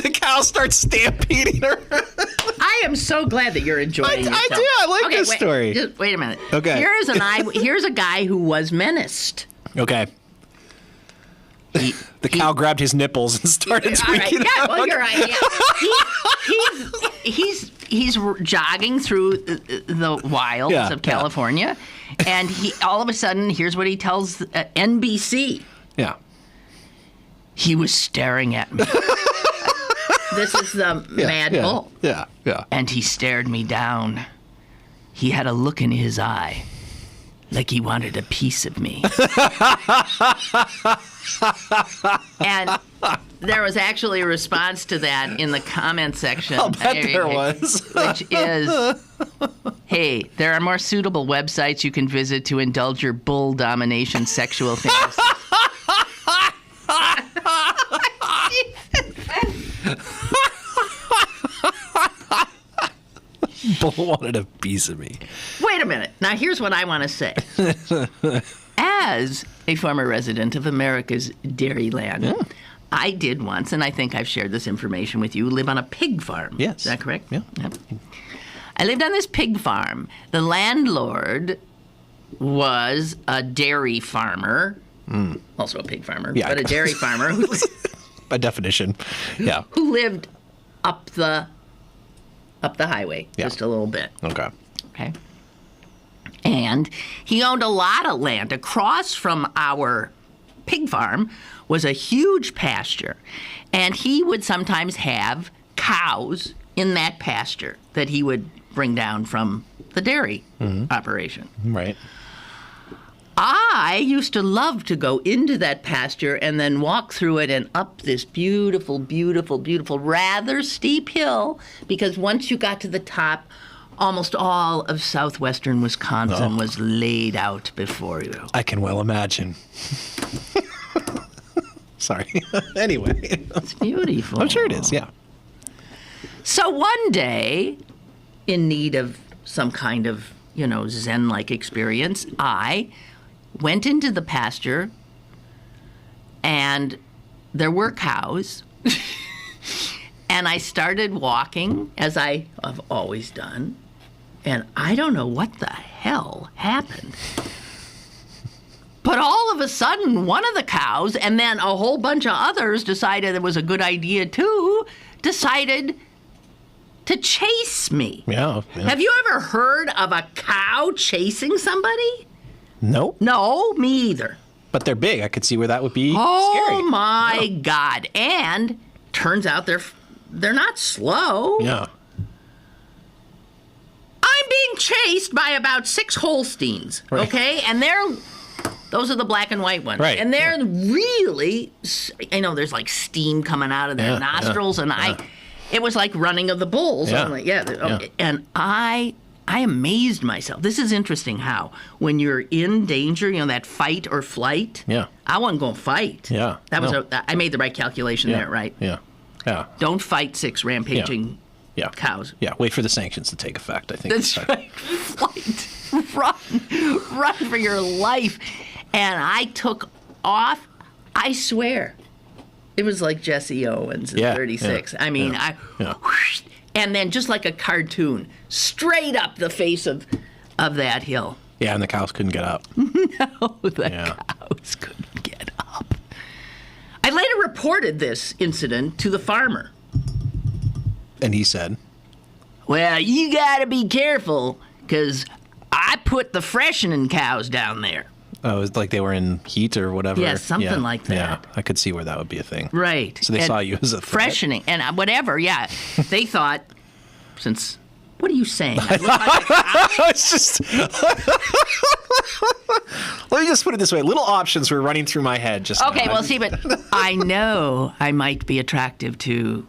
The cow starts stampeding her. I am so glad that you're enjoying yourself. I do. I like this story. Just wait a minute. Okay. Here's a guy who was menaced. Okay. The cow grabbed his nipples and started tweaking. Right. Yeah, well, you're right. Yeah. He's jogging through the wilds of California, and he all of a sudden, here's what he tells NBC. Yeah. He was staring at me. This is the Mad Bull. Yeah. And he stared me down. He had a look in his eye, like he wanted a piece of me. And there was actually a response to that in the comment section. I'll bet there was. Which is, hey, there are more suitable websites you can visit to indulge your bull domination sexual fantasies. Bull wanted a piece of me. Wait a minute. Now, here's what I want to say. As a former resident of America's Dairyland, I did once, and I think I've shared this information with you, live on a pig farm. Yes. Is that correct? Yeah. Yep. I lived on this pig farm. The landlord was a dairy farmer, also a pig farmer, but a dairy farmer. By definition, yeah. Who lived up the highway just a little bit. Okay. And he owned a lot of land. Across from our pig farm was a huge pasture. And he would sometimes have cows in that pasture that he would bring down from the dairy operation. Right. I used to love to go into that pasture and then walk through it and up this beautiful, beautiful, beautiful, rather steep hill, because once you got to the top, almost all of southwestern Wisconsin was laid out before you. I can well imagine. Sorry. Anyway. It's beautiful. I'm sure it is, yeah. So one day, in need of some kind of, Zen-like experience, I went into the pasture, and there were cows. And I started walking, as I have always done, and I don't know what the hell happened. But all of a sudden, one of the cows, and then a whole bunch of others decided it was a good idea too, decided to chase me. Yeah. Have you ever heard of a cow chasing somebody? No. No, me either. But they're big. I could see where that would be scary. Oh, my God. And turns out they're not slow. Yeah. I'm being chased by about 6 Holsteins, okay? And those are the black and white ones. Right. And they're really, there's like steam coming out of their nostrils, and it was like running of the bulls. Yeah. I'm like, and I amazed myself. This is interesting how when you're in danger, that fight or flight. Yeah. I wasn't going to fight. Yeah. That was I made the right calculation there, right? Yeah. Yeah. Don't fight 6 rampaging cows. Yeah. Wait for the sanctions to take effect, I think. That's right. Flight. Run for your life. And I took off, I swear. It was like Jesse Owens in 36. I mean, whoosh, and then just like a cartoon, straight up the face of that hill. Yeah, and the cows couldn't get up. No, the cows couldn't get up. I later reported this incident to the farmer. And he said, well, you gotta be careful, because I put the freshening cows down there. Oh, it was like they were in heat or whatever. Yeah, something like that. Yeah, I could see where that would be a thing. Right. So they saw you as a threat. Freshening and whatever, yeah. They thought, what are you saying? I look like It's just... Let me just put it this way. Little options were running through my head just okay, now. well, see, but I know I might be attractive to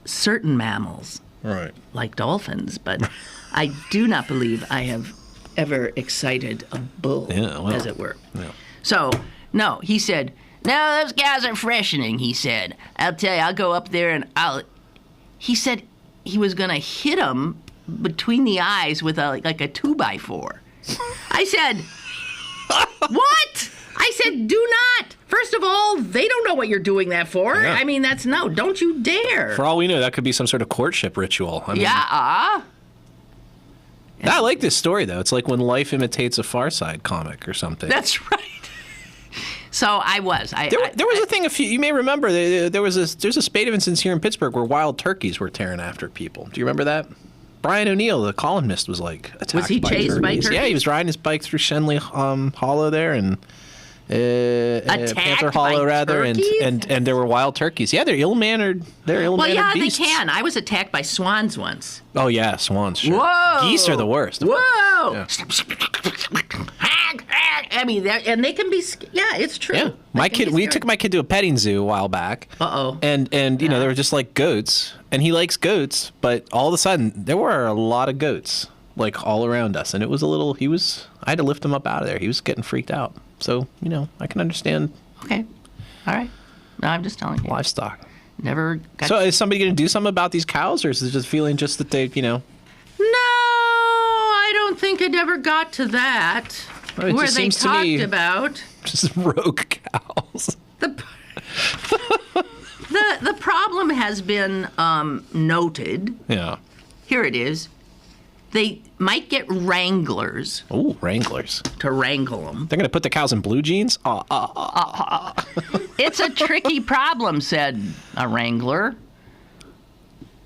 certain mammals. Right. Like dolphins, but I do not believe I have ever excited a bull, as it were. Yeah. So, no, he said, no, those cows are freshening, he said. I'll tell you, I'll go up there and he said he was going to hit him between the eyes with like a 2x4. I said, what? I said, do not. First of all, they don't know what you're doing that for. Yeah. I mean, don't you dare. For all we know, that could be some sort of courtship ritual. I mean, I like this story, though. It's like when life imitates a Far Side comic or something. That's right. So I was. There was a thing. You may remember. There's a spate of incidents here in Pittsburgh where wild turkeys were tearing after people. Do you remember that? Brian O'Neill, the columnist, was attacked. Was he chased by turkeys? Yeah, he was riding his bike through Shenley Hollow there, and Panther Hollow rather, and there were wild turkeys. Yeah, they're ill-mannered. Well, yeah, beasts. They can. I was attacked by swans once. Oh yeah, swans. Sure. Whoa! Geese are the worst. Whoa! Yeah. I mean, and they can be. Yeah, it's true. Yeah, we took my kid to a petting zoo a while back. And they were just like goats, and he likes goats, but all of a sudden there were a lot of goats like all around us, and it was a little. I had to lift him up out of there. He was getting freaked out. So I can understand. Okay, all right. No, I'm just telling you. Livestock. Never. So is somebody going to do something about these cows, or is it just feeling just that they, No, I don't think it ever got to that. Well, where they talked about just rogue cows. The problem has been noted. Yeah. Here it is. They might get wranglers. Oh, wranglers. To wrangle them. They're going to put the cows in blue jeans? It's a tricky problem, said a wrangler.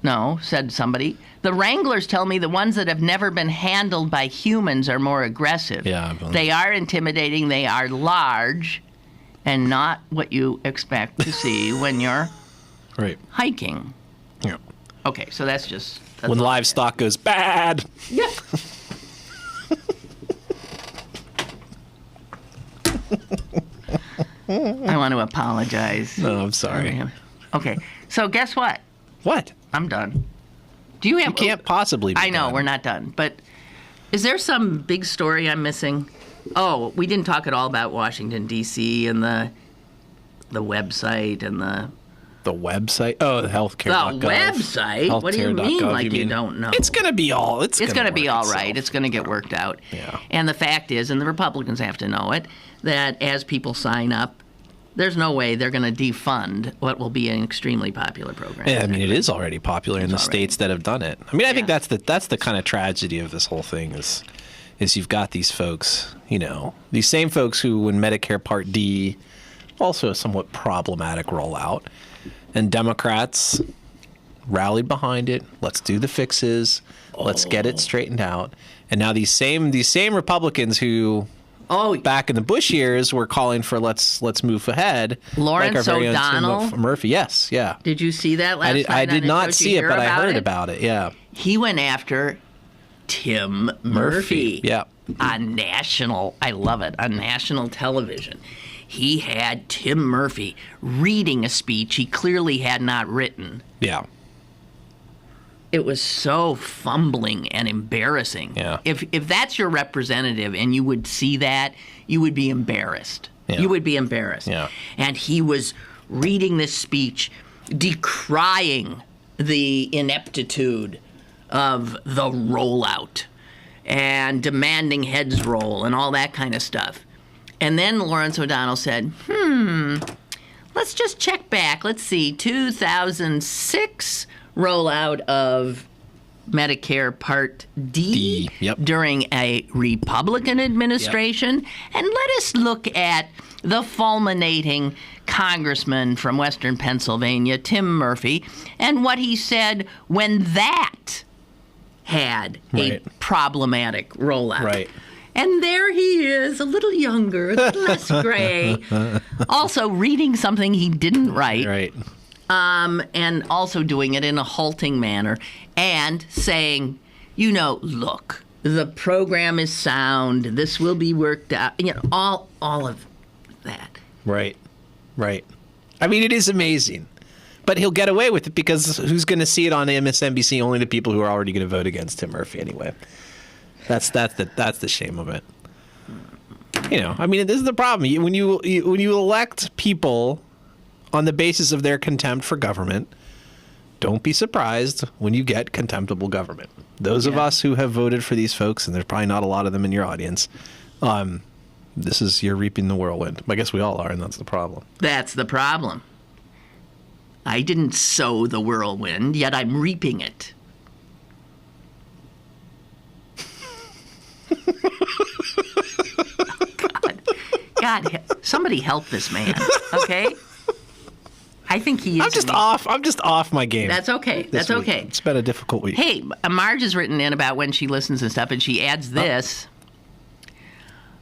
No, said somebody. The wranglers tell me the ones that have never been handled by humans are more aggressive. Yeah, they are intimidating, they are large, and not what you expect to see when you're hiking. Yeah. Okay, so that's just... when livestock goes bad. Yeah. I want to apologize. No, I'm sorry. Okay, so guess what? What? I'm done. Do you have? You can't possibly be I know, done. we're not done. But is there some big story I'm missing? Oh, we didn't talk at all about Washington, D.C. and the website and the website? Oh, the healthcare.gov. The website? What do you mean like you don't know? It's going to be all It's going to be all right. It's going to get worked out. Yeah. And the fact is, and the Republicans have to know it, that as people sign up, there's no way they're going to defund what will be an extremely popular program. Yeah, I mean, it is already popular in the states that have done it. I mean, I think that's the kind of tragedy of this whole thing is you've got these folks, these same folks who, when Medicare Part D, also a somewhat problematic rollout, and Democrats rallied behind it. Let's do the fixes. Let's get it straightened out. And now these same Republicans who back in the Bush years were calling for let's move ahead. Lawrence like our very own O'Donnell. Murphy, yes, yeah. Did you see that last night? I did not see it, but I heard it? about it. Yeah. He went after Tim Murphy. Yeah. On national television. He had Tim Murphy reading a speech he clearly had not written. Yeah. It was so fumbling and embarrassing. Yeah. If that's your representative and you would see that, you would be embarrassed. Yeah. You would be embarrassed. Yeah. And he was reading this speech decrying the ineptitude of the rollout and demanding heads roll and all that kind of stuff. And then Lawrence O'Donnell said, let's just check back. Let's see, 2006 rollout of Medicare Part D, during a Republican administration. Yep. And let us look at the fulminating congressman from Western Pennsylvania, Tim Murphy, and what he said when that had a problematic rollout. Right. And there he is, a little younger, a little less gray, also reading something he didn't write. Right. And also doing it in a halting manner and saying, look, the program is sound. This will be worked out. All of that. Right. Right. I mean, it is amazing. But he'll get away with it because who's going to see it on MSNBC? Only the people who are already going to vote against Tim Murphy anyway. That's the shame of it. I mean, this is the problem. When you elect people on the basis of their contempt for government, don't be surprised when you get contemptible government. Those of us who have voted for these folks, and there's probably not a lot of them in your audience, you're reaping the whirlwind. I guess we all are, and that's the problem. That's the problem. I didn't sow the whirlwind, yet I'm reaping it. God, somebody help this man, okay? I think he is. I'm just off my game. That's okay. That's okay. It's been a difficult week. Hey, Marge has written in about when she listens and stuff, and she adds this.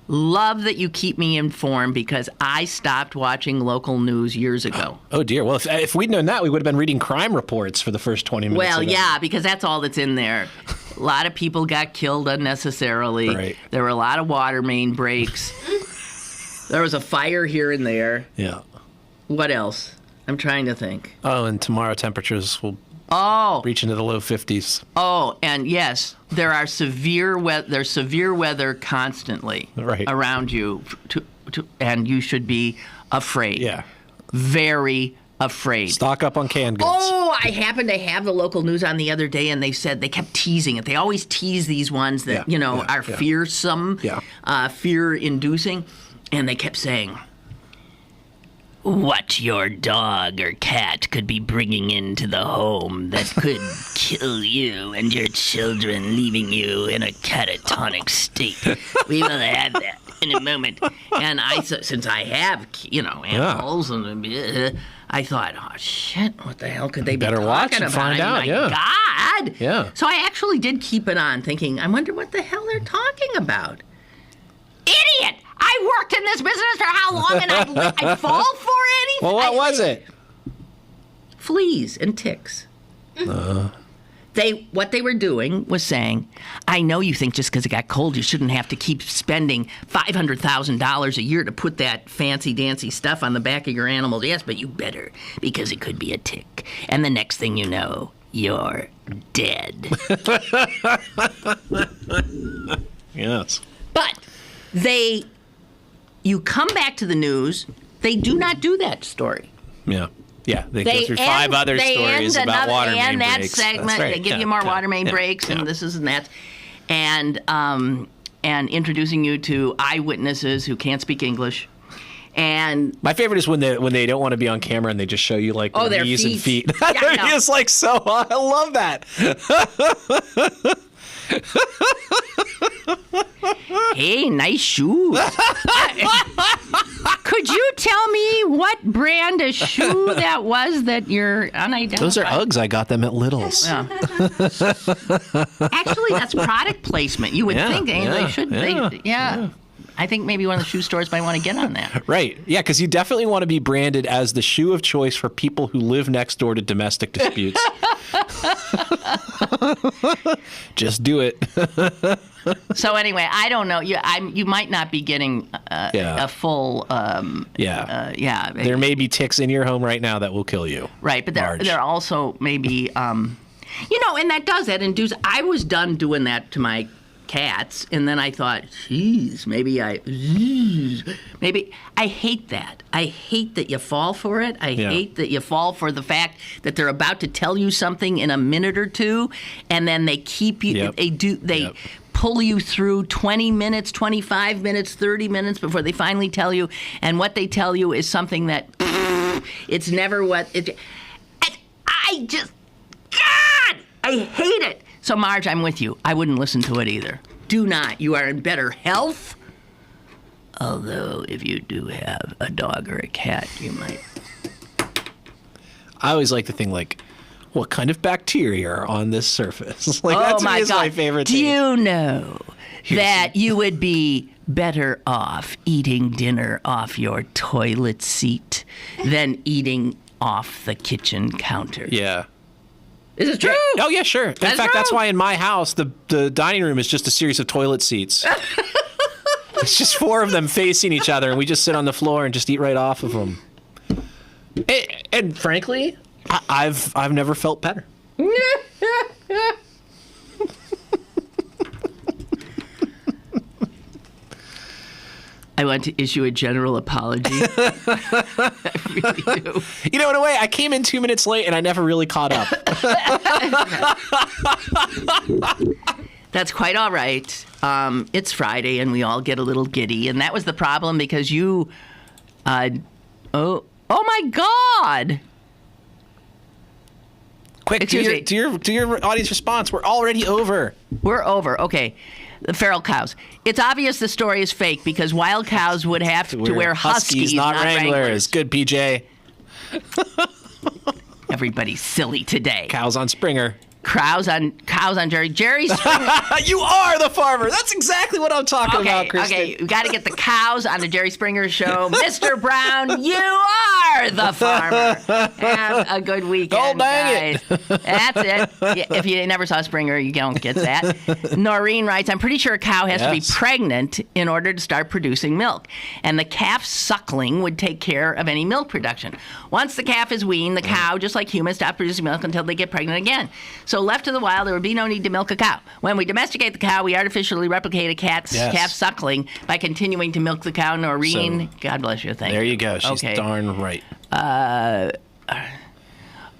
Love that you keep me informed because I stopped watching local news years ago. Oh, dear. Well, if we'd known that, we would have been reading crime reports for the first 20 minutes. Well, yeah, because that's all that's in there. A lot of people got killed unnecessarily. Right. There were a lot of water main breaks. There was a fire here and there. Yeah. What else? I'm trying to think. Oh, and tomorrow temperatures will reach into the low 50s. Oh, and yes, there are severe weather constantly around you, and you should be afraid. Yeah. Very afraid. Stock up on canned goods. Oh, I happened to have the local news on the other day, and they said they kept teasing it. They always tease these ones that, are fearsome, fear-inducing, and they kept saying, what your dog or cat could be bringing into the home that could kill you and your children, leaving you in a catatonic state. We will have that in a moment. And since I have, animals, and I thought, oh, shit, what the hell could they be talking watch and about? find out, God. Yeah. So I actually did keep it on, thinking, I wonder what the hell they're talking about. Idiot! I worked in this business for how long, and I fall for anything. Well, what was it? Fleas and ticks. What they were doing was saying, I know you think just because it got cold you shouldn't have to keep spending $500,000 a year to put that fancy-dancy stuff on the back of your animals. Yes, but you better, because it could be a tick. And the next thing you know, you're dead. Yes. But you come back to the news, they do not do that story. Yeah. Yeah, they go through 5 other stories about water main breaks. And that segment, right. they give you more water main breaks, and this is and that. And introducing you to eyewitnesses who can't speak English. And my favorite is when they don't want to be on camera and they just show you like their knees and feet. They're just like I love that. Hey, nice shoes. Could you tell me what brand of shoe that was that you're unidentified? Those are Uggs. I got them at Lidl's. Yeah. Actually, that's product placement. You would think they should. Yeah. I think maybe one of the shoe stores might want to get on that. Right. Yeah, because you definitely want to be branded as the shoe of choice for people who live next door to domestic disputes. Just do it. So anyway, I don't know. You might not be getting a full. There may be ticks in your home right now that will kill you. Right, but there also may be, and that induce. I was done doing that to my cats, and then I thought, geez, maybe I hate that. I hate that you fall for it. I hate that you fall for the fact that they're about to tell you something in a minute or two, and then they keep you. They pull you through 20 minutes, 25 minutes, 30 minutes before they finally tell you, and what they tell you is something that it's never what it. I hate it. So, Marge, I'm with you. I wouldn't listen to it either. Do not. You are in better health. Although, if you do have a dog or a cat, you might. I always like to think, what kind of bacteria are on this surface? That's my favorite thing. Do you know that you would be better off eating dinner off your toilet seat than eating off the kitchen counter? Yeah. Is it true? Yeah. Oh, yeah, sure. In fact, that's why in my house, the dining room is just a series of toilet seats. It's just 4 of them facing each other, and we just sit on the floor and just eat right off of them. And frankly, I've never felt better. I want to issue a general apology. I really do. In a way, I came in 2 minutes late and I never really caught up. That's quite all right. It's Friday and we all get a little giddy. And that was the problem because you... oh my God! Quick, do your audience response. We're already over. We're over. Okay. The feral cows. It's obvious the story is fake because wild cows would have to wear huskies, not Wranglers. Good, PJ. Everybody's silly today. Cows on Springer. Cows on Jerry. Jerry Springer. You are the farmer. That's exactly what I'm talking about, Kristen. Okay, we got to get the cows on the Jerry Springer show. Mr. Brown, you are the farmer. Have a good weekend, guys. That's it. If you never saw Springer, you don't get that. Noreen writes, I'm pretty sure a cow has to be pregnant in order to start producing milk. And the calf suckling would take care of any milk production. Once the calf is weaned, the cow, just like humans, stop producing milk until they get pregnant again. So left to the wild, there would be no need to milk a cow. When we domesticate the cow, we artificially replicate a calf suckling by continuing to milk the cow. Noreen, God bless you. Thank you. There you go. She's darn right.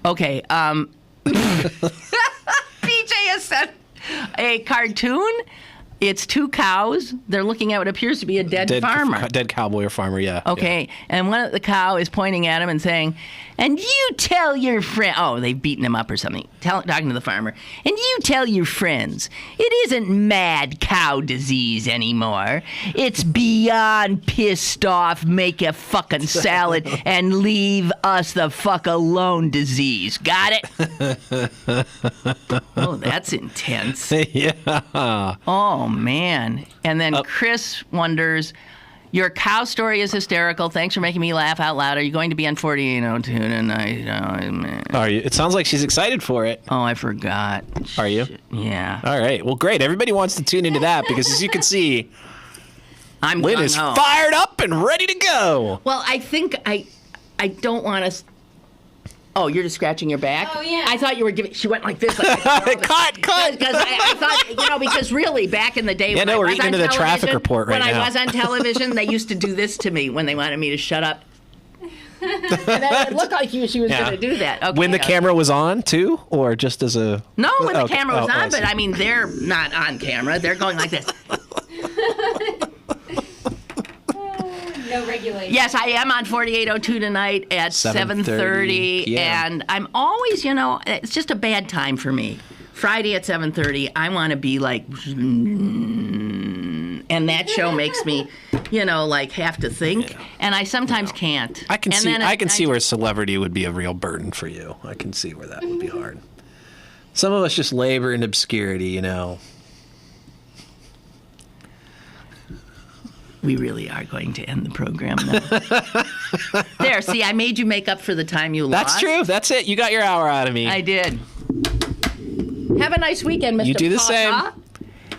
Okay. PJ has sent a cartoon. It's 2 cows. They're looking at what appears to be a dead farmer. Dead cowboy or farmer, yeah. Okay. Yeah. And one of the cow is pointing at him and saying, and you tell your friend, they've beaten him up or something, talking to the farmer, and you tell your friends, it isn't mad cow disease anymore. It's beyond pissed off, make a fucking salad and leave us the fuck alone disease. Got it? Oh, that's intense. Yeah. Oh, man. And then Chris wonders, your cow story is hysterical. Thanks for making me laugh out loud. Are you going to be on 4802 tonight? Are you? It sounds like she's excited for it. Oh, I forgot. Are you? Yeah. All right. Well, great. Everybody wants to tune into that because, as you can see, Lynn is fired up and ready to go. Well, I think I don't want to... Oh, you're just scratching your back? Oh, yeah. I thought you were giving... She went like this. Like, cut! Because I thought, because really, back in the day... Yeah, no, we're eating into the traffic report right now. When I was on television, they used to do this to me when they wanted me to shut up. And it looked like she was going to do that. Okay, when the camera was on, too? Or just as a... No, when the camera was on, but I mean, they're not on camera. They're going like this. No regulation. Yes, I am on 4802 tonight at 7:30, and I'm always, it's just a bad time for me. Friday at 7:30, I want to be like, and that show makes me, like have to think, and I sometimes can't. I can see where celebrity would be a real burden for you. I can see where that would be hard. Some of us just labor in obscurity, We really are going to end the program now. There, see, I made you make up for the time you lost. That's true. That's it. You got your hour out of me. I did. Have a nice weekend, Mr. You do the same.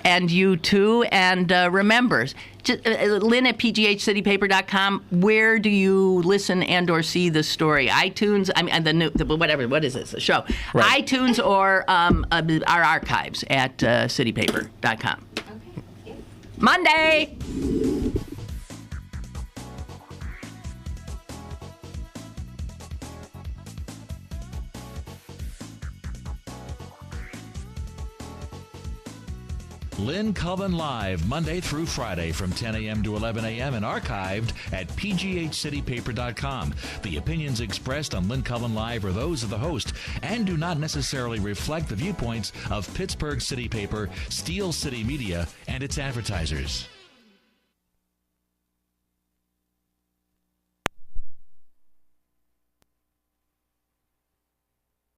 And you too. And remember, Lynn at pghcitypaper.com, where do you listen and or see the story? iTunes, whatever, what is this, the show? Right. iTunes or our archives at citypaper.com. Okay. Monday! Lynn Cullen Live, Monday through Friday from 10 a.m. to 11 a.m. and archived at pghcitypaper.com. The opinions expressed on Lynn Cullen Live are those of the host and do not necessarily reflect the viewpoints of Pittsburgh City Paper, Steel City Media, and its advertisers.